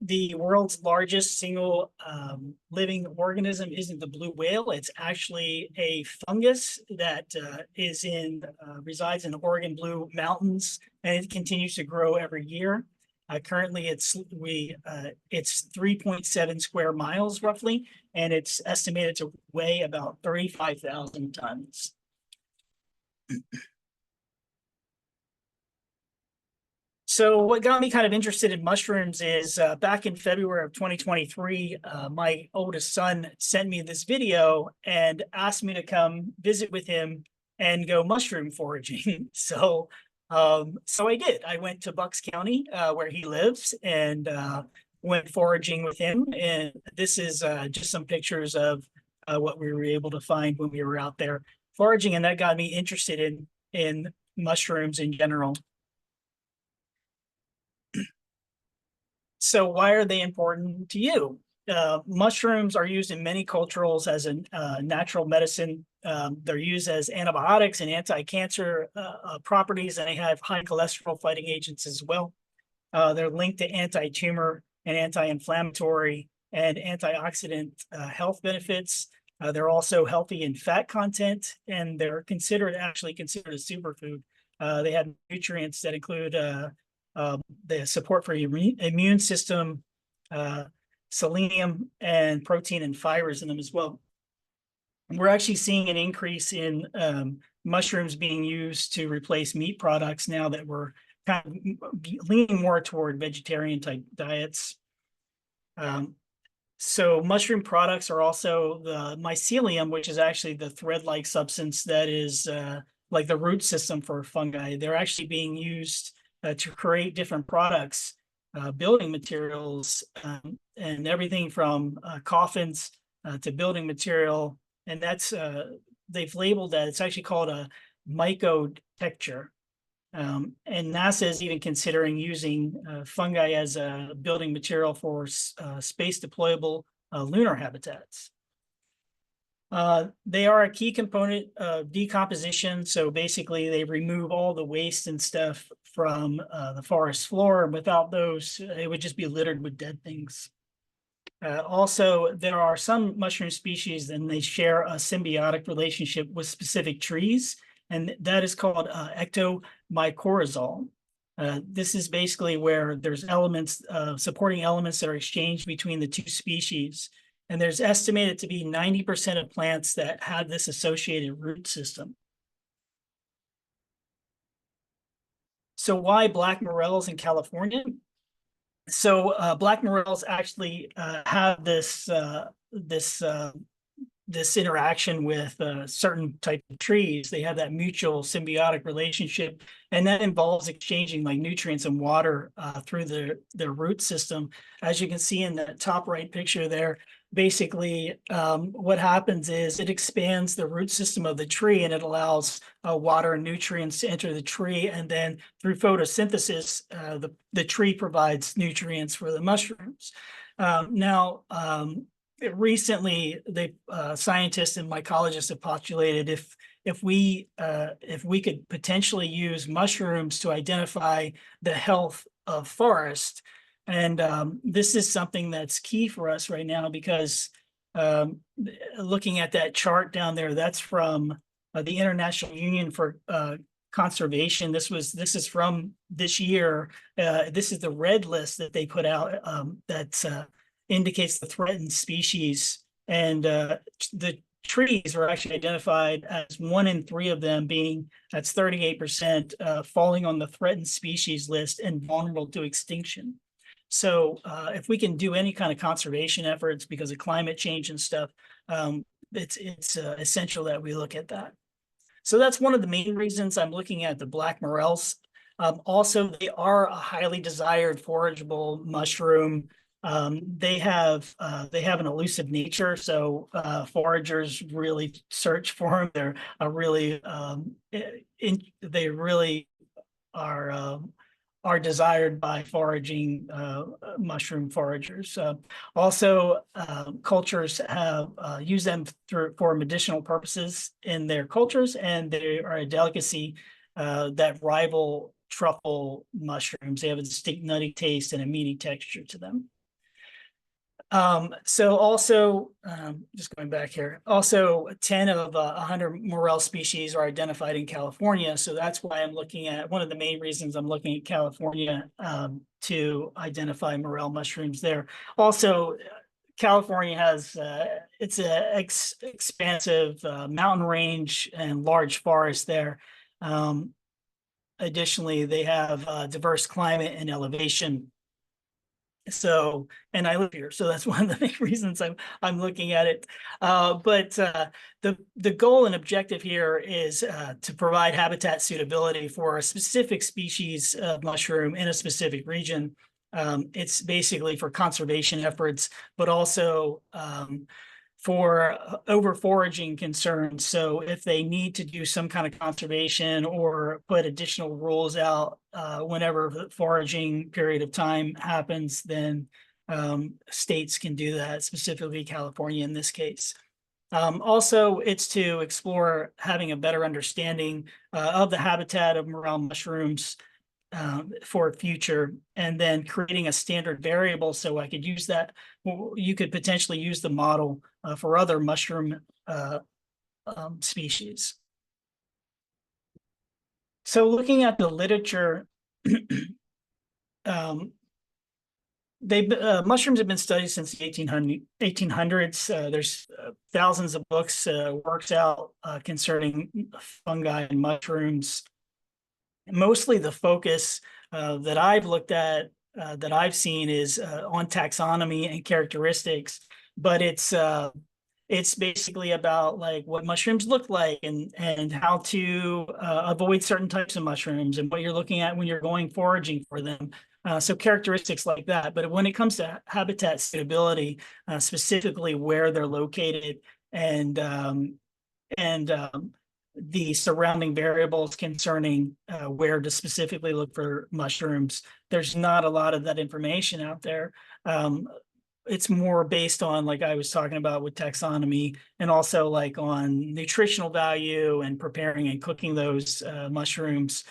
The world's largest single living organism isn't the blue whale. It's actually a fungus that resides in the Oregon Blue Mountains, and it continues to grow every year. Currently, it's 3.7 square miles roughly, and it's estimated to weigh about 35,000 tons. So what got me kind of interested in mushrooms is back in February of 2023, my oldest son sent me this video and asked me to come visit with him and go mushroom foraging. So I did. I went to Bucks County, where he lives, and went foraging with him. And this is just some pictures of what we were able to find when we were out there foraging, and that got me interested in mushrooms in general. So why are they important to you? Mushrooms are used in many cultures as a natural medicine. They're used as antibiotics and anti-cancer properties, and they have high cholesterol fighting agents as well. They're linked to anti-tumor and anti-inflammatory and antioxidant health benefits. They're also healthy in fat content, and they're actually considered a superfood. They have nutrients that include the support for your immune system, selenium and protein and fibers in them as well. We're actually seeing an increase in mushrooms being used to replace meat products now that we're kind of leaning more toward vegetarian type diets. So mushroom products are also the mycelium, which is actually the thread-like substance that is like the root system for fungi. They're actually being used to create different products, building materials, and everything from coffins to building material. And that's they've labeled that. It's actually called a mycotecture. And NASA is even considering using fungi as a building material for space deployable lunar habitats. They are a key component of decomposition. So basically they remove all the waste and stuff from the forest floor. Without those, it would just be littered with dead things. Also, there are some mushroom species and they share a symbiotic relationship with specific trees, and that is called ectomycorrhizal. This is basically where there's elements, supporting elements that are exchanged between the two species. And there's estimated to be 90% of plants that have this associated root system. So why black morels in California? So black morels actually have this this interaction with certain type of trees. They have that mutual symbiotic relationship, and that involves exchanging like nutrients and water through their root system. As you can see in the top right picture there, basically what happens is it expands the root system of the tree, and it allows water and nutrients to enter the tree, and then through photosynthesis, the tree provides nutrients for the mushrooms. Recently, scientists and mycologists have postulated if we could potentially use mushrooms to identify the health of forest, and this is something that's key for us right now because looking at that chart down there, that's from the International Union for Conservation. This is from this year. This is the red list that they put out that's indicates the threatened species, and the trees are actually identified as 1 in 3 of them being, that's 38%, falling on the threatened species list and vulnerable to extinction. So if we can do any kind of conservation efforts because of climate change and stuff, it's essential that we look at that. So that's one of the main reasons I'm looking at the black morels. Also, they are a highly desired forageable mushroom. They have an elusive nature, so foragers really search for them. They're they really are desired by foraging mushroom foragers. Also, cultures have used them for medicinal purposes in their cultures, and they are a delicacy that rival truffle mushrooms. They have a distinct nutty taste and a meaty texture to them. So also, just going back here, also 10 of 100 morel species are identified in California. So that's why I'm looking at, one of the main reasons I'm looking at California to identify morel mushrooms there. Also, California has, it's a expansive mountain range and large forest there. Additionally, they have diverse climate and elevation. So, and I live here, so that's one of the main reasons I'm looking at it. But the goal and objective here is to provide habitat suitability for a specific species of mushroom in a specific region. It's basically for conservation efforts, but also for over foraging concerns. So if they need to do some kind of conservation or put additional rules out whenever the foraging period of time happens, then states can do that, specifically California in this case. Also, it's to explore having a better understanding of the habitat of morel mushrooms for future, and then creating a standard variable so I could use that. You could potentially use the model for other mushroom species. So looking at the literature, mushrooms have been studied since the 1800s. There's thousands of books, works out concerning fungi and mushrooms. Mostly the focus that I've looked at, that I've seen, is on taxonomy and characteristics, but it's basically about like what mushrooms look like and how to avoid certain types of mushrooms and what you're looking at when you're going foraging for them. So characteristics like that. But when it comes to habitat suitability, specifically where they're located and the surrounding variables concerning where to specifically look for mushrooms, there's not a lot of that information out there. It's more based on, like I was talking about with taxonomy, and also like on nutritional value and preparing and cooking those mushrooms.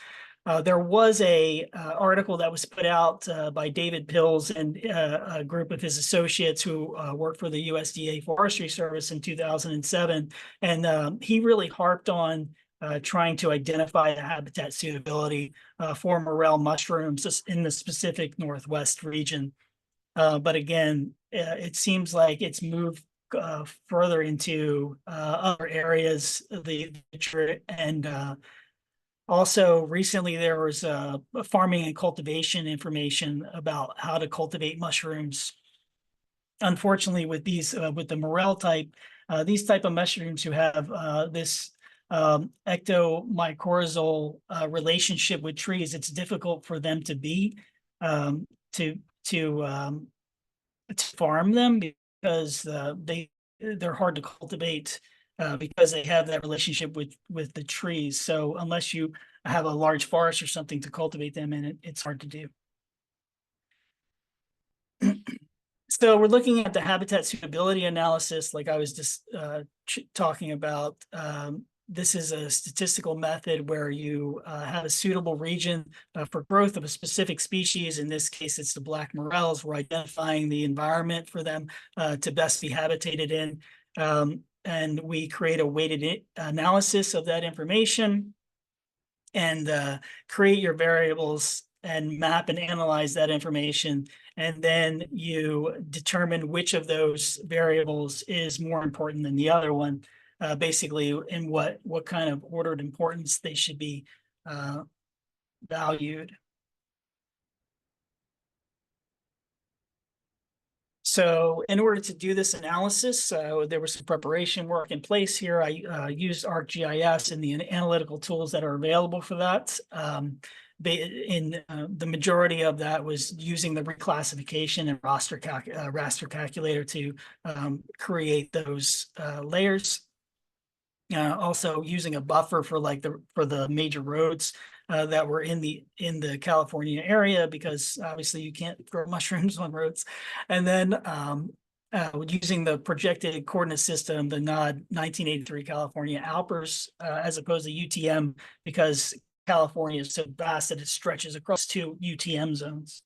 There was a article that was put out by David Pills and a group of his associates who worked for the USDA Forestry Service in 2007. And he really harped on trying to identify the habitat suitability for morel mushrooms in the specific Northwest region. But again, it seems like it's moved further into other areas of the and also recently there was farming and cultivation information about how to cultivate mushrooms. Unfortunately, with these with the morel type, these type of mushrooms who have this ectomycorrhizal relationship with trees, it's difficult for them to be to farm them, because they're hard to cultivate because they have that relationship with the trees. So unless you have a large forest or something to cultivate them in, it's hard to do. So we're looking at the habitat suitability analysis, like I was just talking about. This is a statistical method where you have a suitable region for growth of a specific species. In this case, it's the black morels. We're identifying the environment for them to best be habitated in. And we create a weighted analysis of that information and create your variables and map and analyze that information. And then you determine which of those variables is more important than the other one. Basically, in what kind of ordered importance they should be valued. So in order to do this analysis, there was some preparation work in place here. I used ArcGIS and the analytical tools that are available for that. The majority of that was using the reclassification and raster calculator to create those layers. Also using a buffer for the major roads that were in the California area, because obviously you can't grow mushrooms on roads. And then using the projected coordinate system, the NOD 1983 California Alpers, as opposed to UTM, because California is so vast that it stretches across 2 UTM zones.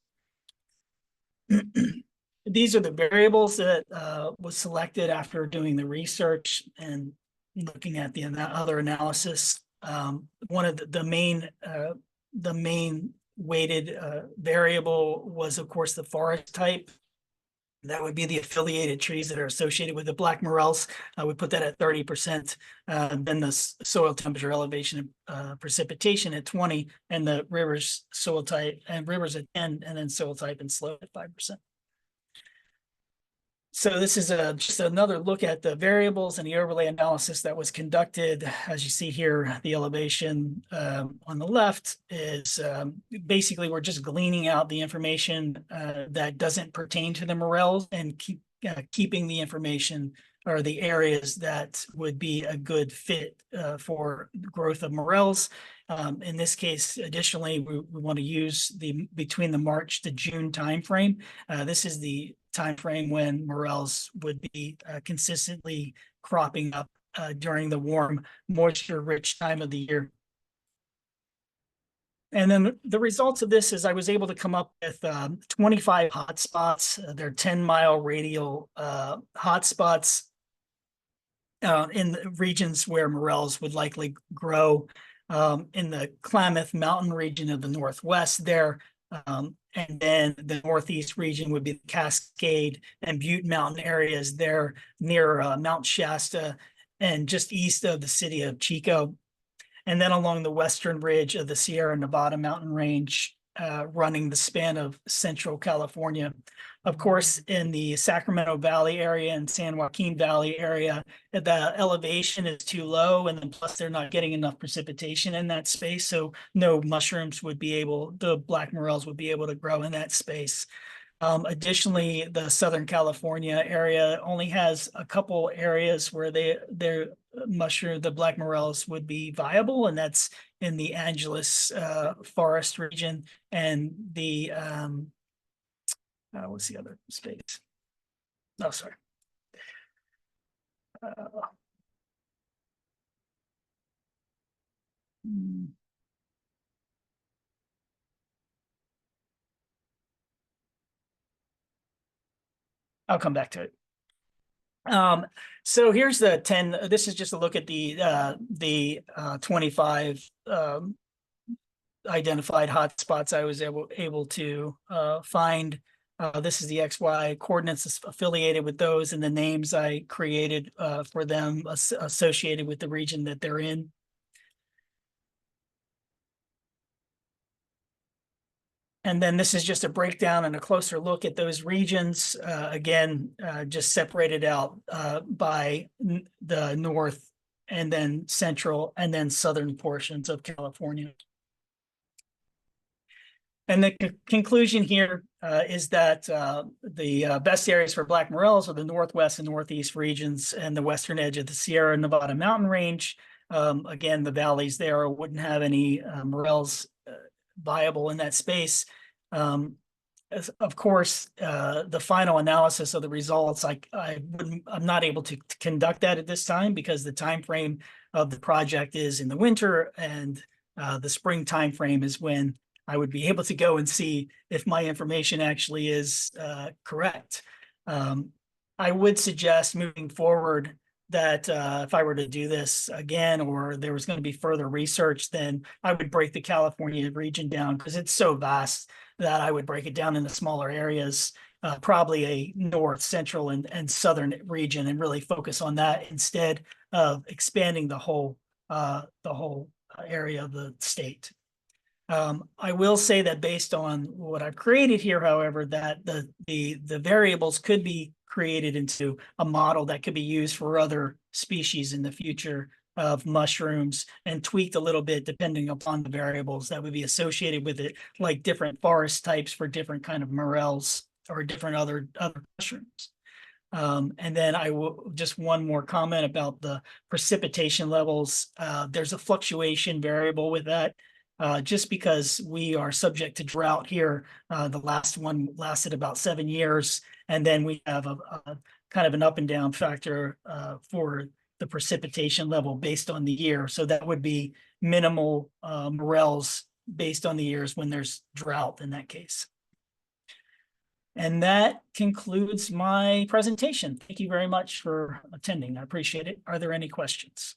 These are the variables that was selected after doing the research and looking at the other analysis. One of the main weighted variable was, of course, the forest type. That would be the affiliated trees that are associated with the black morels. We put that at 30%. Then the soil temperature, elevation, precipitation at 20, and the rivers soil type and rivers at 10, and then soil type and slope at 5%. So this is just another look at the variables and the overlay analysis that was conducted. As you see here, the elevation on the left is basically we're just gleaning out the information that doesn't pertain to the morels and keeping the information or the areas that would be a good fit for growth of morels. In this case, additionally, we want to use between the March to June timeframe. This is the timeframe when morels would be consistently cropping up during the warm, moisture-rich time of the year. And then the results of this is I was able to come up with 25 hotspots. They're 10-mile radial hotspots in the regions where morels would likely grow. In the Klamath Mountain region of the Northwest there, and then the northeast region would be the Cascade and Butte Mountain areas there near Mount Shasta and just east of the city of Chico. And then along the western ridge of the Sierra Nevada mountain range, running the span of central California. Of course, in the Sacramento Valley area and San Joaquin Valley area, the elevation is too low, and then plus they're not getting enough precipitation in that space. So no mushrooms would be able, the black morels would be able to grow in that space. Additionally, the Southern California area only has a couple areas where their the black morels would be viable, and that's in the Angeles forest region and the what's the other space? Oh, sorry. I'll come back to it. So here's the 10. This is just a look at the 25 identified hotspots I was able to find. This is the XY coordinates affiliated with those and the names I created for them associated with the region that they're in. And then this is just a breakdown and a closer look at those regions, again, just separated out by the north and then central and then southern portions of California. And the conclusion here is that the best areas for black morels are the northwest and northeast regions and the western edge of the Sierra Nevada mountain range. Again, the valleys there wouldn't have any morels viable in that space. Of course, the final analysis of the results, I'm not able to conduct that at this time because the time frame of the project is in the winter, and the spring time frame is when I would be able to go and see if my information actually is correct. I would suggest moving forward that if I were to do this again, or there was going to be further research, then I would break the California region down because it's so vast that I would break it down into smaller areas, probably a north, central, and southern region, and really focus on that instead of expanding the whole area of the state. I will say that based on what I've created here, however, that the variables could be created into a model that could be used for other species in the future of mushrooms and tweaked a little bit depending upon the variables that would be associated with it, like different forest types for different kind of morels or different other mushrooms. And then I will just one more comment about the precipitation levels. There's a fluctuation variable with that. Just because we are subject to drought here. The last one lasted about 7 years. And then we have a kind of an up and down factor for the precipitation level based on the year. So that would be minimal morels based on the years when there's drought in that case. And that concludes my presentation. Thank you very much for attending. I appreciate it. Are there any questions?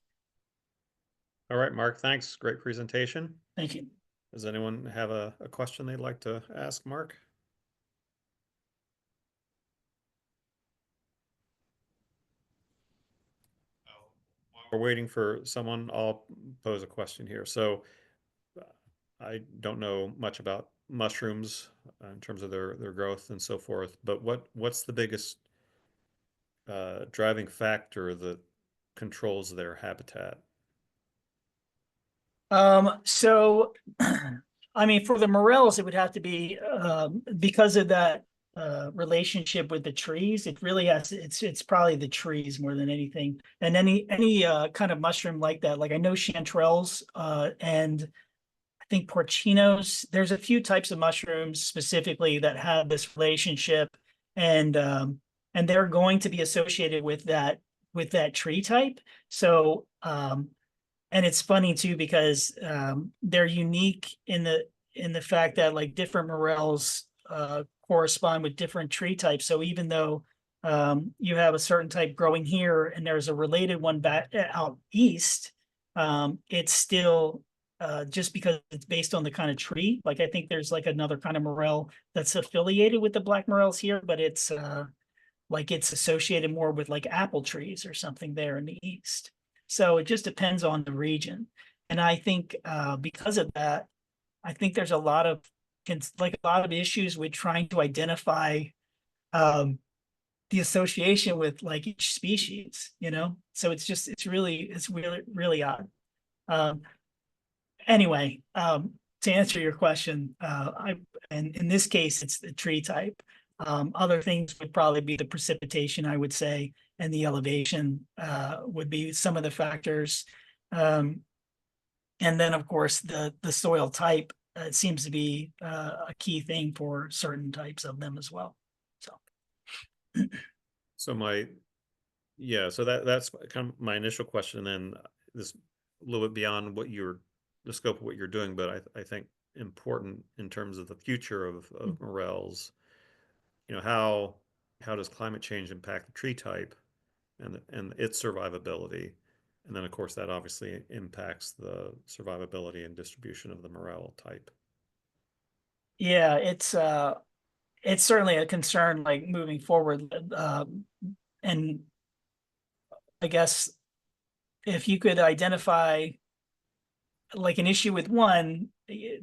All right, Mark, thanks. Great presentation. Thank you. Does anyone have a question they'd like to ask Mark? While we're waiting for someone, I'll pose a question here. So I don't know much about mushrooms in terms of their growth and so forth, but what's the biggest driving factor that controls their habitat? So, I mean, for the morels, it would have to be because of that relationship with the trees. It really has. It's probably the trees more than anything. And any kind of mushroom like that, like I know chanterelles and I think porcinos. There's a few types of mushrooms specifically that have this relationship, and they're going to be associated with that tree type. So. And it's funny too because they're unique in the fact that like different morels correspond with different tree types. So even though you have a certain type growing here and there's a related one back out east, it's still just because it's based on the kind of tree. Like I think there's like another kind of morel that's affiliated with the black morels here, but it's like it's associated more with like apple trees or something there in the east. So it just depends on the region. And I think because of that, I think there's a lot of issues with trying to identify the association with like each species, you know? So it's really odd. Um, anyway, to answer your question, and in this case, it's the tree type. Other things would probably be the precipitation, I would say, and the elevation would be some of the factors. And then, of course, the soil type seems to be a key thing for certain types of them as well. So, So that's kind of my initial question. Then this a little bit beyond the scope of what you're doing, but I think important in terms of the future of morels. You know, how does climate change impact the tree type and its survivability? And then, of course, that obviously impacts the survivability and distribution of the morel type. yeah, it's certainly a concern like moving forward. And I guess if you could identify like an issue with one,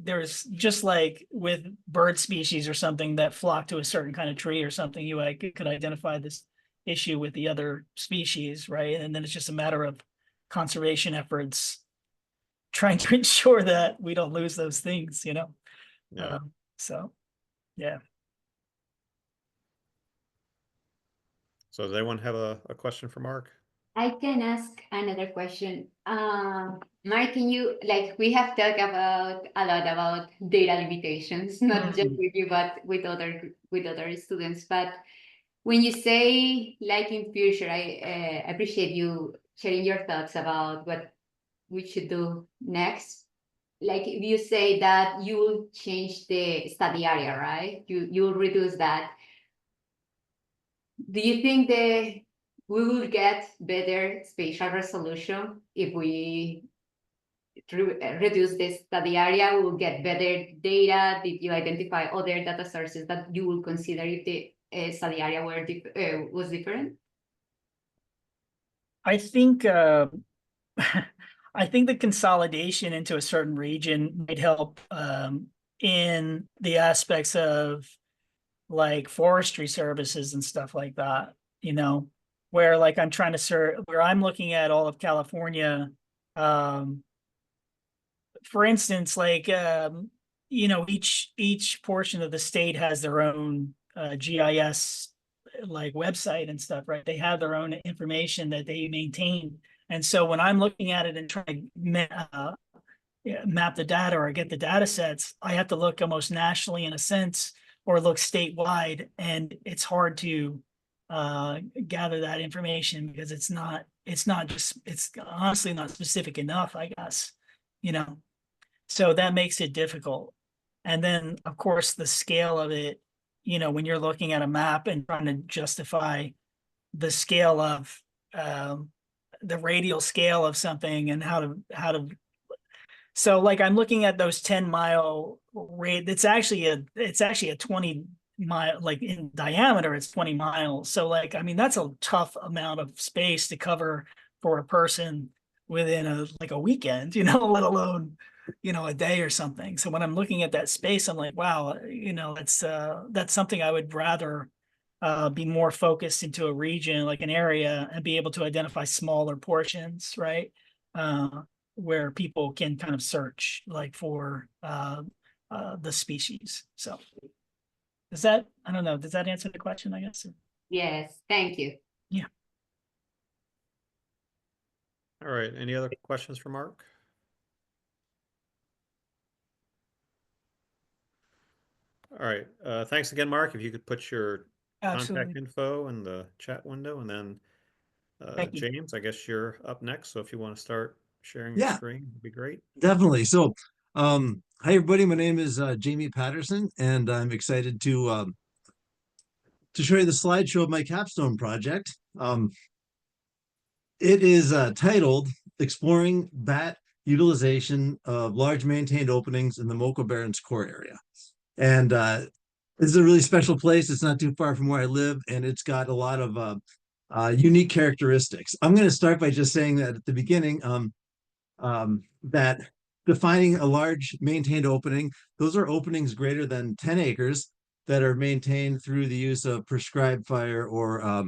there's just like with bird species or something that flock to a certain kind of tree or something, you like could identify this issue with the other species, right? And then it's just a matter of conservation efforts trying to ensure that we don't lose those things, you know? Yeah. So, yeah. So does anyone have a question for Mark? I can ask another question. Mark, can you, like, we have talked about a lot about data limitations, not just with you, but with other students. But when you say, like, in future, I appreciate you sharing your thoughts about what we should do next. Like, if you say that you will change the study area, right? You will reduce that. Do you think that we will get better spatial resolution if we reduce the study area? We will get better data. Did you identify other data sources that you will consider if the study area was different? I think I think the consolidation into a certain region might help in the aspects of like forestry services and stuff like that, you know, where like I'm trying to serve, where I'm looking at all of California, for instance, like, you know, each portion of the state has their own GIS like website and stuff, right? They have their own information that they maintain. And so when I'm looking at it and trying to map the data or get the data sets, I have to look almost nationally in a sense or look statewide. And it's hard to gather that information because it's honestly not specific enough, I guess, you know? So that makes it difficult. And then, of course, the scale of it, you know, when you're looking at a map and trying to justify the scale of the radial scale of something and how to so like I'm looking at those 10-mile rate. It's actually a 20 mile, like in diameter, it's 20 miles. So like, I mean, that's a tough amount of space to cover for a person within a weekend, you know, let alone, you know, a day or something. So when I'm looking at that space, I'm like, wow, you know, that's something I would rather be more focused into a region, like an area, and be able to identify smaller portions, right? Where people can kind of search like for the species. So I don't know, does that answer the question, I guess? Yes, thank you. Yeah. All right. Any other questions for Mark? All right. Thanks again, Mark. If you could put your contact Absolutely. info in the chat window, and then Thank you. James, I guess you're up next. So if you want to start sharing your Yeah, screen, it'd be great. definitely. So, hi everybody. My name is Jamie Patterson, and I'm excited to show you the slideshow of my capstone project. It is titled "Exploring Bat utilization of large maintained openings in the Moco Barrens core area. And this is a really special place. It's not too far from where I live, and it's got a lot of unique characteristics. I'm going to start by just saying that at the beginning, that defining a large maintained opening, those are openings greater than 10 acres that are maintained through the use of prescribed fire or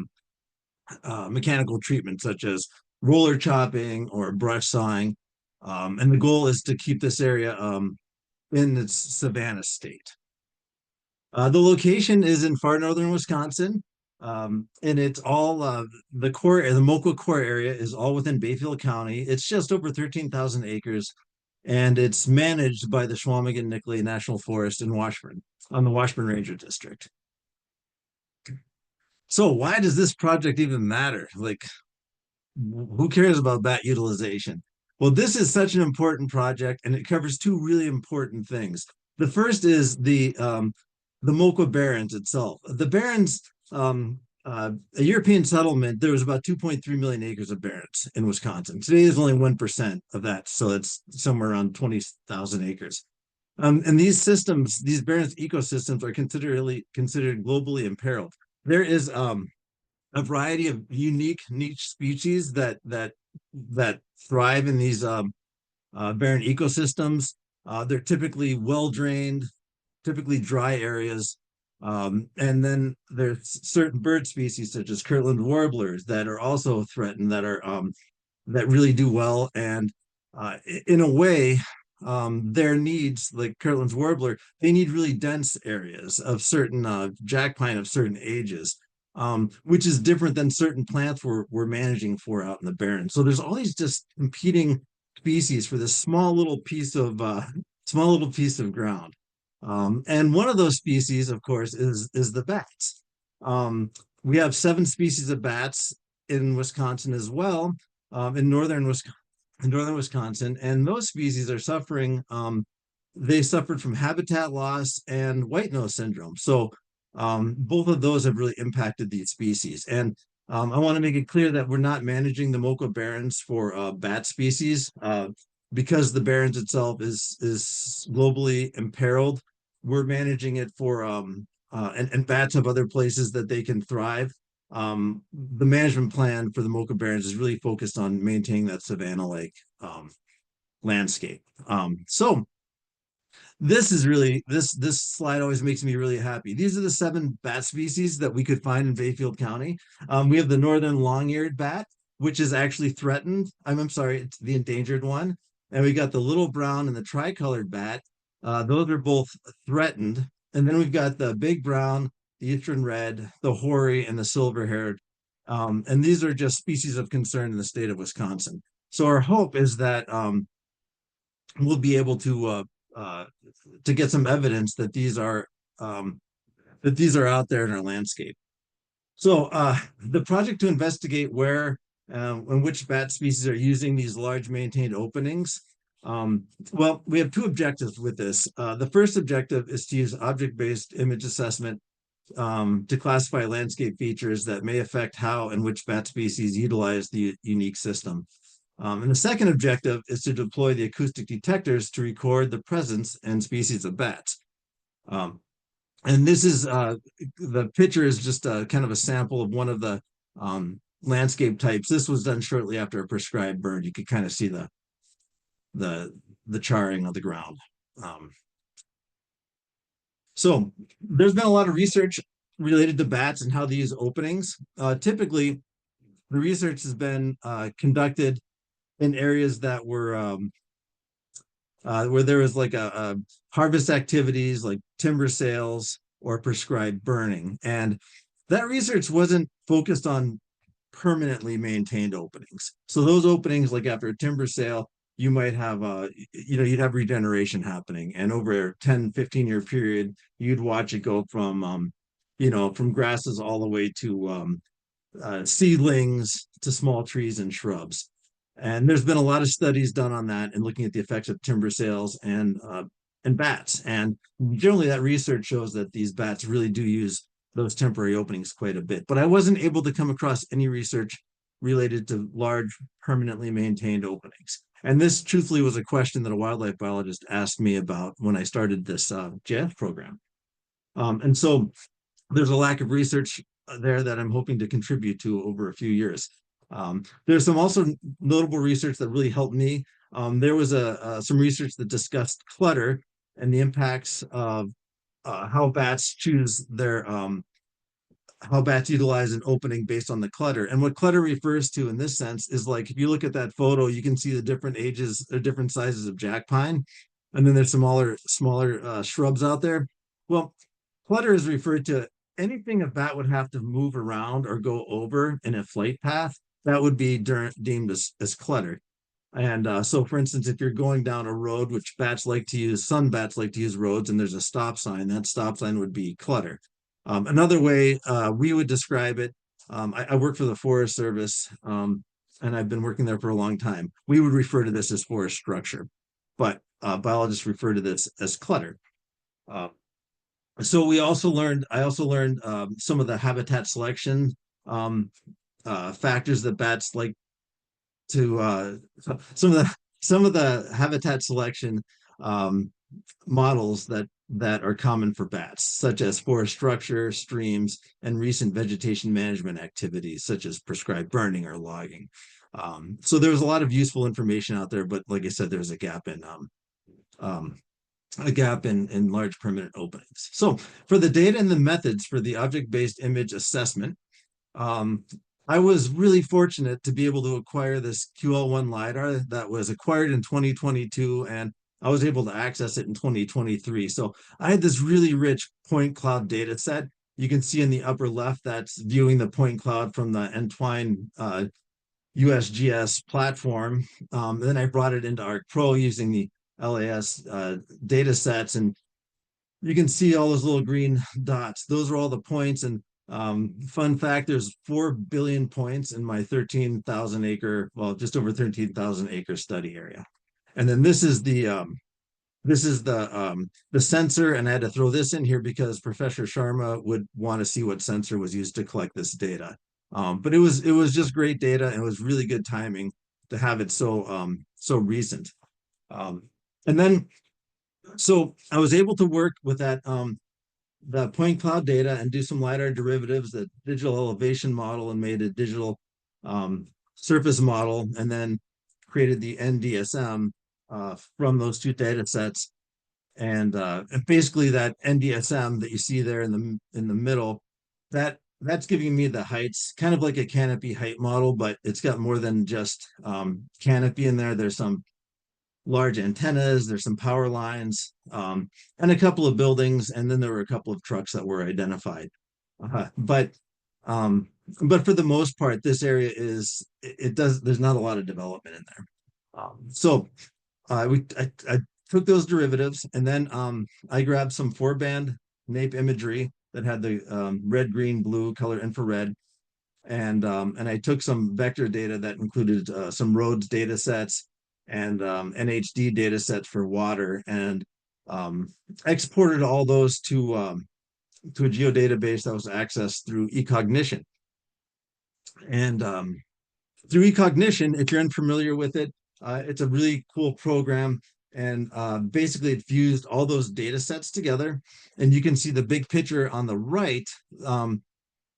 mechanical treatment, such as roller chopping or brush sawing. And the goal is to keep this area in its savanna state. The location is in far northern Wisconsin, and it's all the Moco core area is all within Bayfield County. It's just over 13,000 acres, and it's managed by the Chequamegon-Nicolet National Forest in Washburn, on the Washburn Ranger District. So why does this project even matter? Like, who cares about bat utilization? Well, this is such an important project, and it covers two really important things. The first is the Moco Barrens itself. The Barrens, a European settlement, there was about 2.3 million acres of barrens in Wisconsin. Today, there's only 1% of that, so it's somewhere around 20,000 acres. And these systems, these Barrens ecosystems, are considered globally imperiled. There is a variety of unique niche species that thrive in these barren ecosystems. They're typically well-drained, typically dry areas. And then there's certain bird species such as Kirtland warblers that are also threatened, that are that really do well. And in a way, their needs, like Kirtland's warbler, they need really dense areas of certain jack pine of certain ages, which is different than certain plants we're managing for out in the barren. So there's all these just competing species for this small little piece of ground. And one of those species, of course, is the bats. We have 7 species of bats in Wisconsin as well, in northern Wisconsin, and those species are suffering. They suffered from habitat loss and white nose syndrome. So both of those have really impacted these species. And I want to make it clear that we're not managing the Moco Barrens for bat species because the Barrens itself is globally imperiled. We're managing it for and bats have other places that they can thrive. The management plan for the Moco Barrens is really focused on maintaining that savanna-like landscape. So this is really, this slide always makes me really happy. These are the 7 bat species that we could find in Bayfield County. We have the northern long-eared bat, which is actually threatened. I'm sorry, it's the endangered one. And we got the little brown and the tricolored bat. Those are both threatened. And then we've got the big brown, the eastern red, the hoary, and the silver-haired. And these are just species of concern in the state of Wisconsin. So our hope is that we'll be able to get some evidence that these are out there in our landscape. So the project to investigate where and which bat species are using these large maintained openings. Well, we have 2 objectives with this. The first objective is to use object-based image assessment to classify landscape features that may affect how and which bat species utilize the unique system. And the second objective is to deploy the acoustic detectors to record the presence and species of bats. And this is, the picture is just kind of a sample of one of the landscape types. This was done shortly after a prescribed burn. You could kind of see the charring of the ground. So there's been a lot of research related to bats and how they use openings. Typically, the research has been conducted in areas that were where there was like a harvest activities like timber sales or prescribed burning. And that research wasn't focused on permanently maintained openings. So those openings, like after a timber sale, you might have you'd have regeneration happening, and over a 10-15 year period you'd watch it go from from grasses all the way to seedlings to small trees and shrubs. And there's been a lot of studies done on that and looking at the effects of timber sales and bats. And generally that research shows that these bats really do use those temporary openings quite a bit. But I wasn't able to come across any research related to large permanently maintained openings. And this truthfully was a question that a wildlife biologist asked me about when I started this JF program. And so there's a lack of research there that I'm hoping to contribute to over a few years. There's some also notable research that really helped me. There was some research that discussed clutter and the impacts of how bats choose their how bats utilize an opening based on the clutter. And what clutter refers to in this sense is like, if you look at that photo, you can see the different ages or different sizes of jack pine. And then there's some smaller shrubs out there. Well, clutter is referred to anything a bat would have to move around or go over in a flight path. That would be deemed as clutter. And so, for instance, if you're going down a road, which bats like to use, sun bats like to use roads, and there's a stop sign, that stop sign would be clutter. Another way we would describe it, I work for the Forest Service, and I've been working there for a long time. We would refer to this as forest structure, but biologists refer to this as clutter. So I also learned some of the habitat selection factors that bats like to some of the habitat selection models that are common for bats, such as forest structure, streams, and recent vegetation management activities, such as prescribed burning or logging. So there was a lot of useful information out there, but like I said, there's a gap in large permanent openings. So for the data and the methods for the object-based image assessment, I was really fortunate to be able to acquire this QL1 LiDAR that was acquired in 2022, and I was able to access it in 2023. So I had this really rich point cloud data set. You can see in the upper left, that's viewing the point cloud from the Entwine USGS platform. Then I brought it into ArcPro using the LAS data sets, and you can see all those little green dots. Those are all the points. And fun fact, there's 4 billion points in my 13,000 acre, well, just over 13,000 acre study area. And then this is the sensor, and I had to throw this in here because Professor Sharma would want to see what sensor was used to collect this data. But it was just great data, and it was really good timing to have it so recent. And then so I was able to work with that the point cloud data and do some LiDAR derivatives, the digital elevation model, and made a digital surface model, and then created the NDSM from those two data sets. And basically that NDSM that you see there in the middle, that's giving me the heights, kind of like a canopy height model, but it's got more than just canopy in there. There's some large antennas, there's some power lines, and a couple of buildings, and then there were a couple of trucks that were identified. But for the most part, this area there's not a lot of development in there. So I took those derivatives, and then I grabbed some 4-band NAPE imagery that had the red, green, blue color infrared, and I took some vector data that included some roads data sets and NHD data sets for water, and exported all those to a geodatabase that was accessed through eCognition. And through eCognition, if you're unfamiliar with it, it's a really cool program. And basically it fused all those data sets together. And you can see the big picture on the right.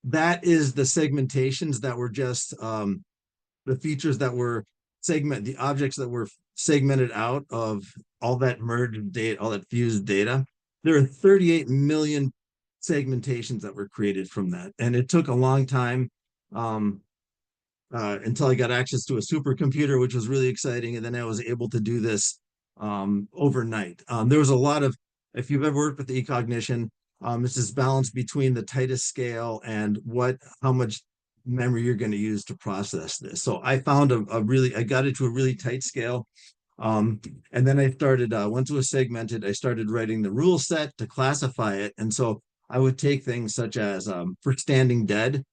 That is the segmentations that were just the features that were the objects that were segmented out of all that merged data, all that fused data. There are 38 million segmentations that were created from that. And it took a long time until I got access to a supercomputer, which was really exciting. And then I was able to do this overnight. There was a lot of, if you've ever worked with the eCognition, it's this balance between the tightest scale and how much memory you're going to use to process this. So I found I got it to a really tight scale. And then I started, once it was segmented, I started writing the rule set to classify it. And so I would take things such as for standing dead,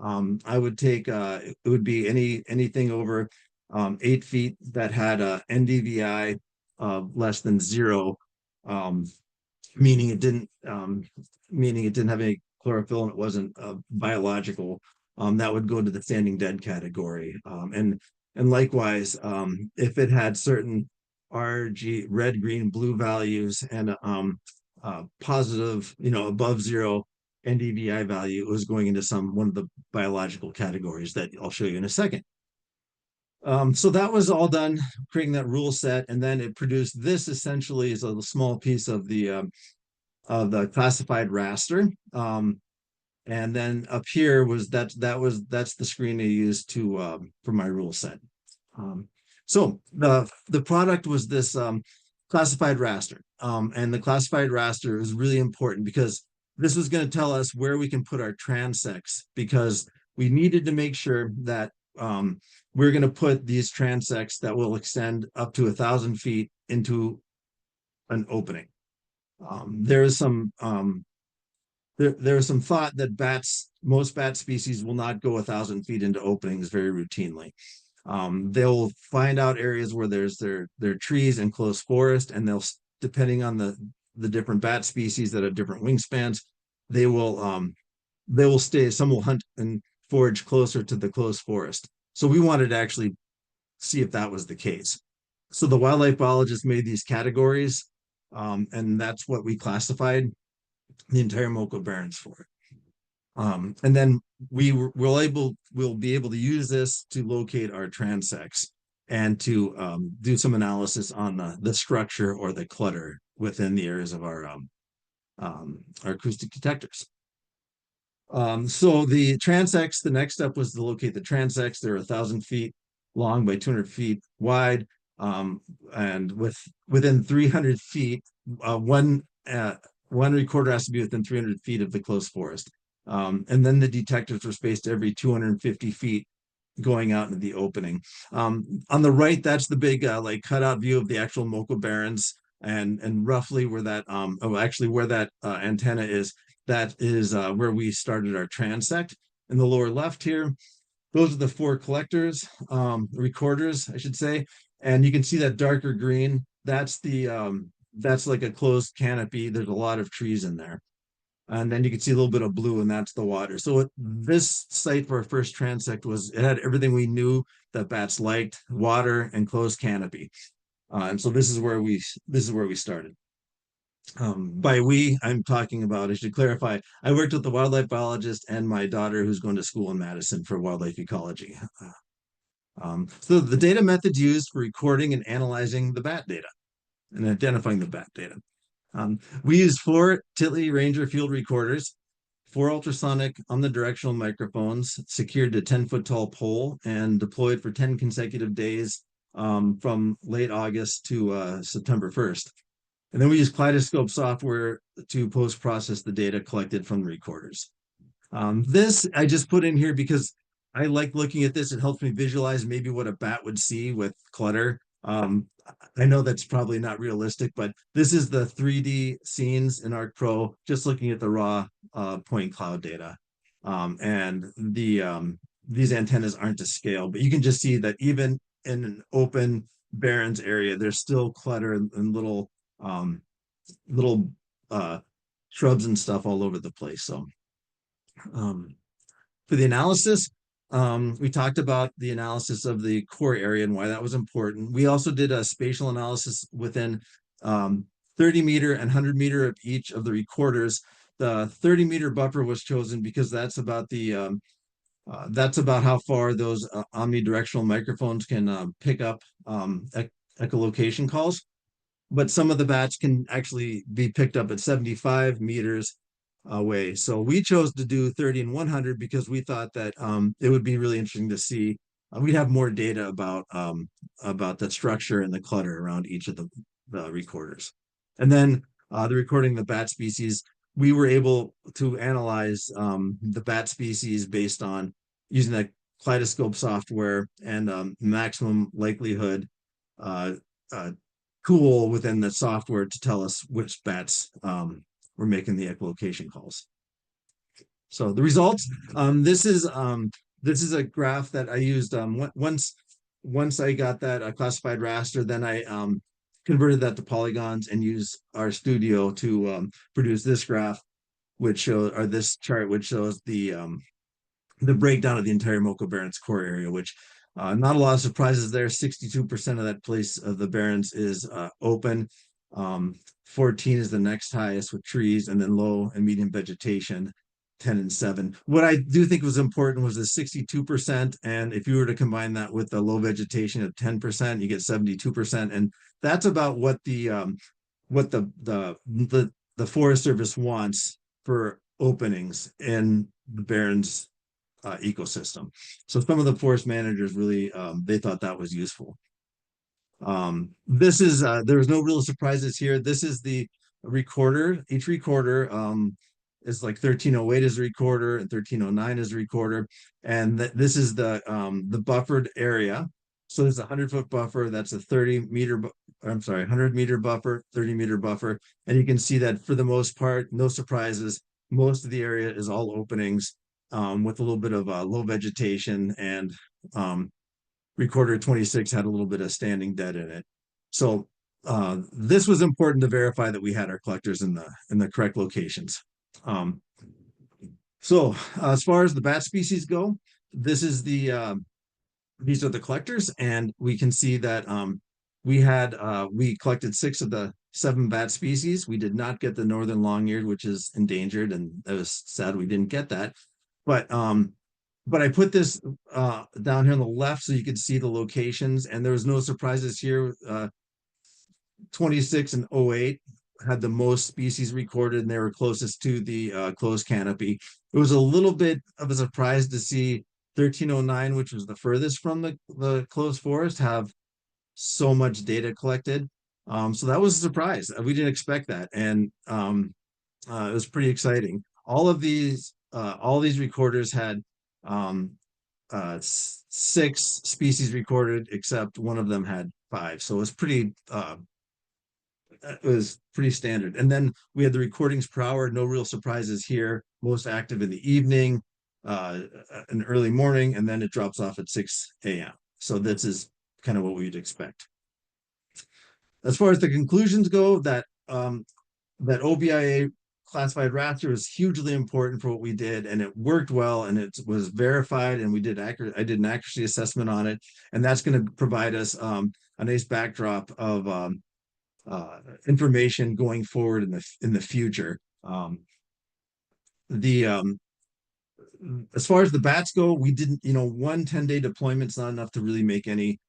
I would take, it would be anything over 8 feet that had a NDVI of less than 0, meaning it didn't have any chlorophyll and it wasn't biological. That would go to the standing dead category. And And likewise, if it had certain RG, red, green, blue values and positive, above zero NDVI value, it was going into one of the biological categories that I'll show you in a second. So that was all done, creating that rule set, and then it produced this essentially is a small piece of the classified raster. And then up here was that's the screen I used to for my rule set. So the product was this classified raster, and the classified raster is really important because this was going to tell us where we can put our transects, because we needed to make sure that we're going to put these transects that will extend up to 1,000 feet into an opening. There is some there is some thought that most bat species will not go 1,000 feet into openings very routinely. They'll find out areas where there's their trees and close forest, and they'll, depending on the different bat species that have different wingspans, they will stay. Some will hunt and forage closer to the close forest. So we wanted to actually see if that was the case. So the wildlife biologists made these categories, and that's what we classified the entire Moco Barrens for. And then we'll be able to use this to locate our transects and to do some analysis on the structure or the clutter within the areas of our acoustic detectors. So the transects, the next step was to locate the transects. They're 1,000 feet long by 200 feet wide, and within 300 feet, one recorder has to be within 300 feet of the close forest. And then the detectors were spaced every 250 feet going out into the opening. On the right, that's the big like cutout view of the actual Moco Barrens, and roughly where that where that antenna is, that is where we started our transect. In the lower left here, those are the 4 collectors, recorders, I should say. And you can see that darker green, that's like a closed canopy. There's a lot of trees in there. And then you can see a little bit of blue, and that's the water. So this site for our first transect it had everything we knew that bats liked: water and closed canopy. And so this is where we started. By we, I'm talking about, I should clarify, I worked with the wildlife biologist and my daughter who's going to school in Madison for wildlife ecology. So the data methods used for recording and analyzing the bat data and identifying the bat data. We used 4 Titley Ranger field recorders, 4 ultrasonic omnidirectional microphones secured to 10-foot tall pole and deployed for 10 consecutive days from late August to September 1st. And then we use Kaleidoscope software to post-process the data collected from the recorders. This I just put in here because I like looking at this. It helps me visualize maybe what a bat would see with clutter. I know that's probably not realistic, but this is the 3D scenes in Arc Pro, just looking at the raw point cloud data. And these antennas aren't to scale, but you can just see that even in an open Barrens area, there's still clutter and little shrubs and stuff all over the place. So for the analysis, we talked about the analysis of the core area and why that was important. We also did a spatial analysis within 30-meter and 100-meter of each of the recorders. The 30-meter buffer was chosen because that's about how far those omnidirectional microphones can pick up echolocation calls. But some of the bats can actually be picked up at 75 meters away. So we chose to do 30 and 100 because we thought that it would be really interesting to see. We'd have more data about the structure and the clutter around each of the recorders. And then the recording the bat species, we were able to analyze the bat species based on using that Kaleidoscope software and maximum likelihood tool within the software to tell us which bats were making the echolocation calls. So the results, this is a graph that I used once I got that classified raster, then I converted that to polygons and used RStudio to produce this graph, this chart, which shows the breakdown of the entire Moco Barrens core area, which Not a lot of surprises there. 62% of that place of the Barrens is open. 14 is the next highest with trees, and then low and medium vegetation, 10 and 7. What I do think was important was the 62%. And if you were to combine that with the low vegetation of 10%, you get 72%. And that's about what the Forest Service wants for openings in the Barrens ecosystem. So some of the forest managers really they thought that was useful. This is there was no real surprises here. This is the recorder. Each recorder is like 1308 is a recorder and 1309 is a recorder, and this is the buffered area. So there's a 100-foot buffer. That's a 30-meter. I'm sorry, 100-meter buffer, 30-meter buffer, and you can see that for the most part, no surprises. Most of the area is all openings with a little bit of low vegetation, and recorder 26 had a little bit of standing dead in it. So this was important to verify that we had our collectors in the correct locations. So as far as the bat species go, this is these are the collectors, and we can see that we collected 6 of the 7 bat species. We did not get the northern long-eared, which is endangered, and it was sad we didn't get that. But I put this down here on the left so you could see the locations, and there was no surprises here. 26 and 08 had the most species recorded, and they were closest to the closed canopy. It was a little bit of a surprise to see 1309, which was the furthest from the closed forest, have so much data collected. So that was a surprise. We didn't expect that, and it was pretty exciting. All these recorders had 6 species recorded, except one of them had 5. So it was pretty standard. And then we had the recordings per hour, no real surprises here. Most active in the evening, in early morning, and then it drops off at 6 a.m. So this is kind of what we'd expect. As far as the conclusions go, that OBIA classified raster was hugely important for what we did, and it worked well, and it was verified, and I did an accuracy assessment on it, and that's going to provide us a nice backdrop of information going forward in the future. As far as the bats go, we didn't, one 10-day deployment is not enough to really make any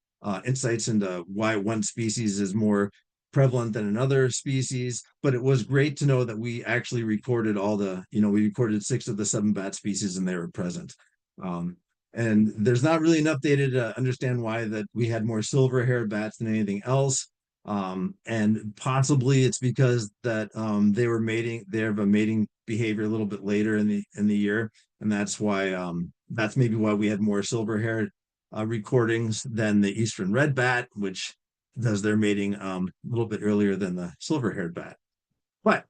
insights into why one species is more prevalent than another species, but it was great to know that we actually recorded we recorded 6 of the 7 bat species, and they were present. And there's not really enough data to understand why that we had more silver-haired bats than anything else. And possibly it's because that they have a mating behavior a little bit later in the year, and that's maybe why we had more silver-haired recordings than the eastern red bat, which does their mating a little bit earlier than the silver-haired bat. But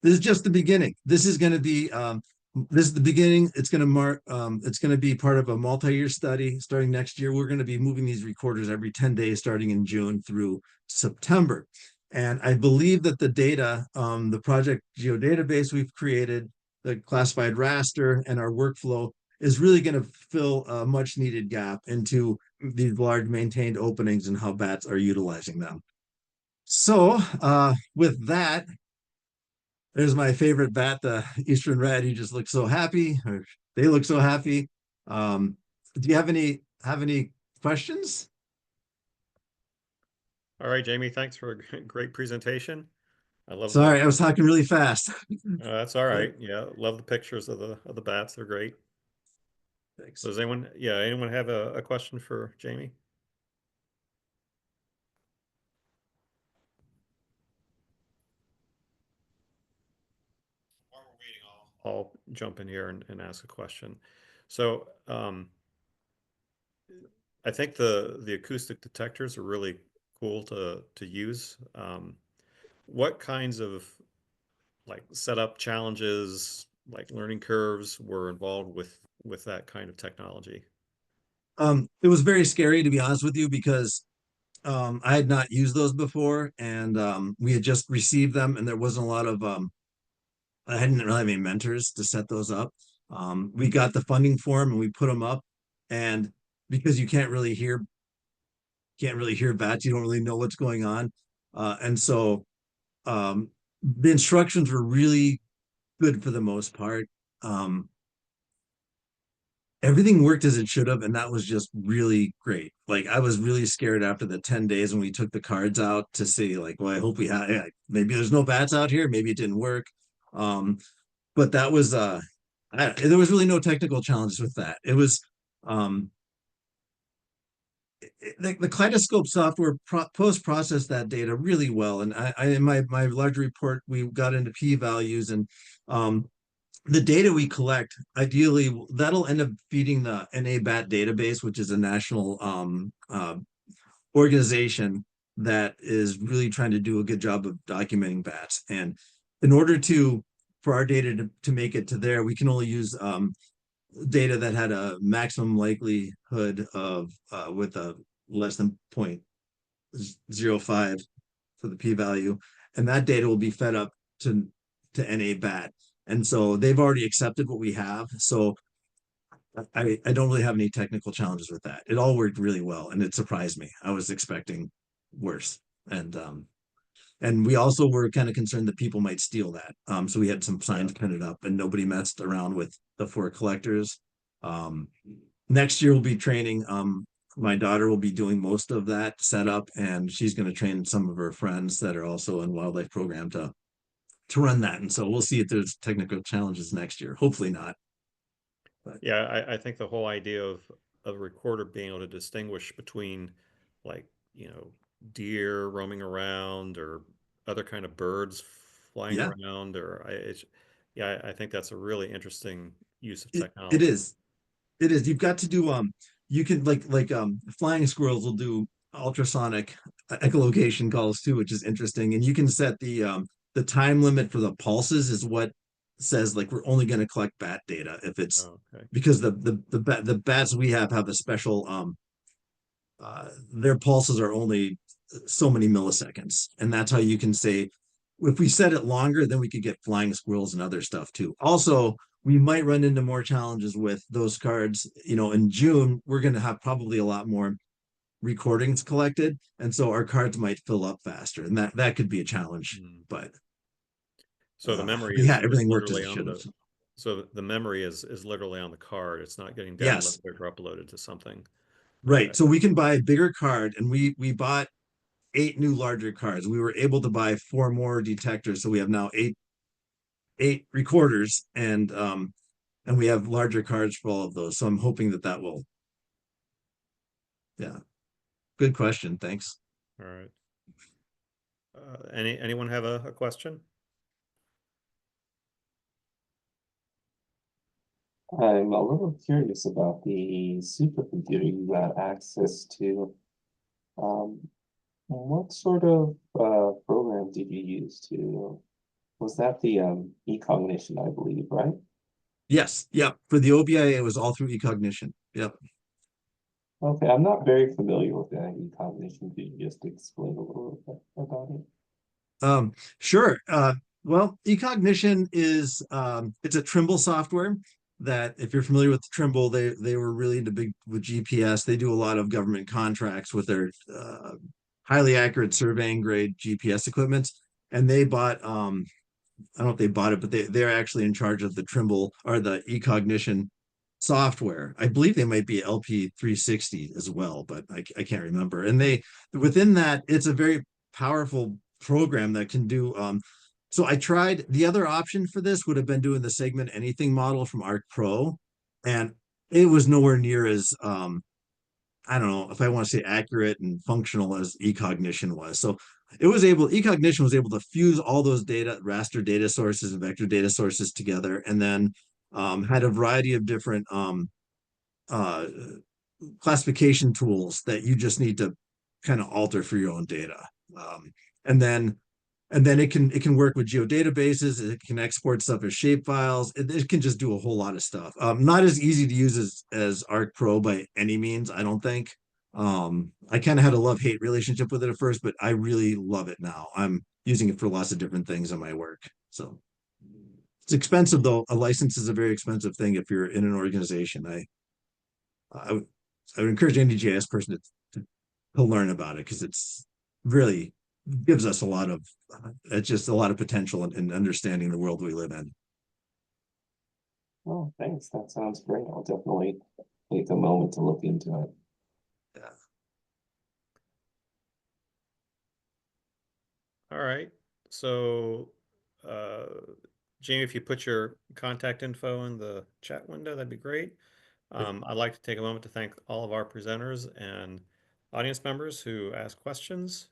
this is just the beginning. This is the beginning. It's going to be part of a multi-year study starting next year. We're going to be moving these recorders every 10 days starting in June through September. And I believe that the data, the project geodatabase we've created, the classified raster, and our workflow is really going to fill a much needed gap into these large maintained openings and how bats are utilizing them. So with that, there's my favorite bat, the eastern red. He just looks so happy, or they look so happy. Do you have any questions? All right, Jamie, thanks for a great presentation. Sorry, I was talking really fast. That's all right. Yeah, love the pictures of the bats. They're great. Thanks. So does anyone have a question for Jamie? While we're waiting, I'll jump in here and ask a question. So I think the acoustic detectors are really cool to use. What kinds of setup challenges, like learning curves, were involved with that kind of technology? It was very scary, to be honest with you, because I had not used those before, and we had just received them, and there wasn't a lot of I hadn't really have any mentors to set those up. We got the funding for them, and we put them up, and because you can't really hear bats. You don't really know what's going on. And so the instructions were really good for the most part. Everything worked as it should have, and that was just really great. Like I was really scared after the 10 days when we took the cards out to see, like, well, I hope we have, maybe there's no bats out here, maybe it didn't work. But that was there was really no technical challenges with that. It was um the kaleidoscope software post-processed that data really well. And I in my larger report, we got into p-values, and the data we collect, ideally, that'll end up feeding the NABAT database, which is a national organization that is really trying to do a good job of documenting bats. And in order for our data to make it to there, we can only use data that had a maximum likelihood of with a less than 0.05 for the p-value, and that data will be fed up to NABAT. And so they've already accepted what we have. So I don't really have any technical challenges with that. It all worked really well, and it surprised me. I was expecting worse. And we also were kind of concerned that people might steal that. So we had some signs printed up, and nobody messed around with the 4 collectors. Next year we'll be training. My daughter will be doing most of that setup, and she's going to train some of her friends that are also in wildlife program to run that. And so we'll see if there's technical challenges next year. Hopefully not. But Yeah, I think the whole idea of a recorder being able to distinguish between, like, deer roaming around or other kind of birds flying yeah, around, I think that's a really interesting use of it technology. is. It is. You've got to do you can flying squirrels will do ultrasonic echolocation calls too, which is interesting. And you can set the time limit for the pulses is what says like we're only going to collect bat data if it's Oh, okay. because the bats we have a special their pulses are only so many milliseconds, and that's how you can say if we set it longer, then we could get flying squirrels and other stuff too. Also, we might run into more challenges with those cards. In June, we're going to have probably a lot more recordings collected, and so our cards might fill up faster, and that could be a challenge. But So the memory yeah, is everything worked as literally it on should have. the memory is literally on the card. It's not getting Yes, downloaded or uploaded to something. Okay. right. So we can buy a bigger card, and we bought 8 new larger cards. We were able to buy 4 more detectors, so we have now eight recorders, and we have larger cards for all of those. So I'm hoping that will. Yeah, good question. Thanks. All right. Anyone have a question? I'm a little curious about the supercomputer you got access to. Um, what sort of program did you use to, was that the eCognition, I believe, right? Yes, yep. For the OBIA, it was all through eCognition. Yep. Okay, I'm not very familiar with that eCognition. Could you just explain a little bit about it? Sure. Well, eCognition is it's a Trimble software that if you're familiar with Trimble, they were really into big with GPS. They do a lot of government contracts with their highly accurate surveying grade GPS equipment. And they bought I don't know if they bought it, but they're actually in charge of the Trimble or the eCognition software. I believe they might be LP 360 as well, but I can't remember. And within that, it's a very powerful program that can do so I tried the other option for this would have been doing the segment anything model from Arc Pro, and it was nowhere near as I don't know if I want to say accurate and functional as eCognition was. So eCognition was able to fuse all those data, raster data sources and vector data sources together, and then had a variety of different uh, classification tools that you just need to kind of alter for your own data. Um, and then it can work with geodatabases. It can export stuff as shape files. It can just do a whole lot of stuff. Not as easy to use as Arc Pro by any means, I don't think. I kind of had a love-hate relationship with it at first, but I really love it now. I'm using it for lots of different things in my work. So it's expensive though. A license is a very expensive thing if you're in an organization. I I would encourage any GIS person to learn about it, because it's really gives us a lot of it's just a lot of potential in understanding the world we live in. Oh, thanks. That sounds great. I'll definitely take a moment to look into it. Yeah. All right. So, Jamie, if you put your contact info in the chat window, that'd be great. I'd like to take a moment to thank all of our presenters and audience members who asked questions.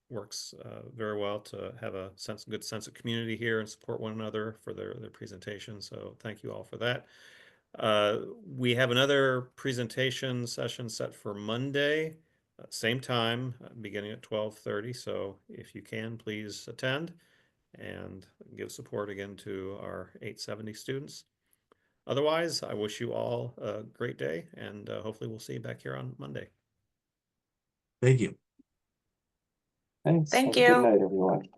Works very well to have a good sense of community here and support one another for their presentation. So thank you all for that. We have another presentation session set for Monday, same time, beginning at 12:30. So if you can, please attend and give support again to our 870 students. Otherwise, I wish you all a great day, and hopefully we'll see you back here on Monday. Thank you. Thanks. Thank Have a good you. night, everyone.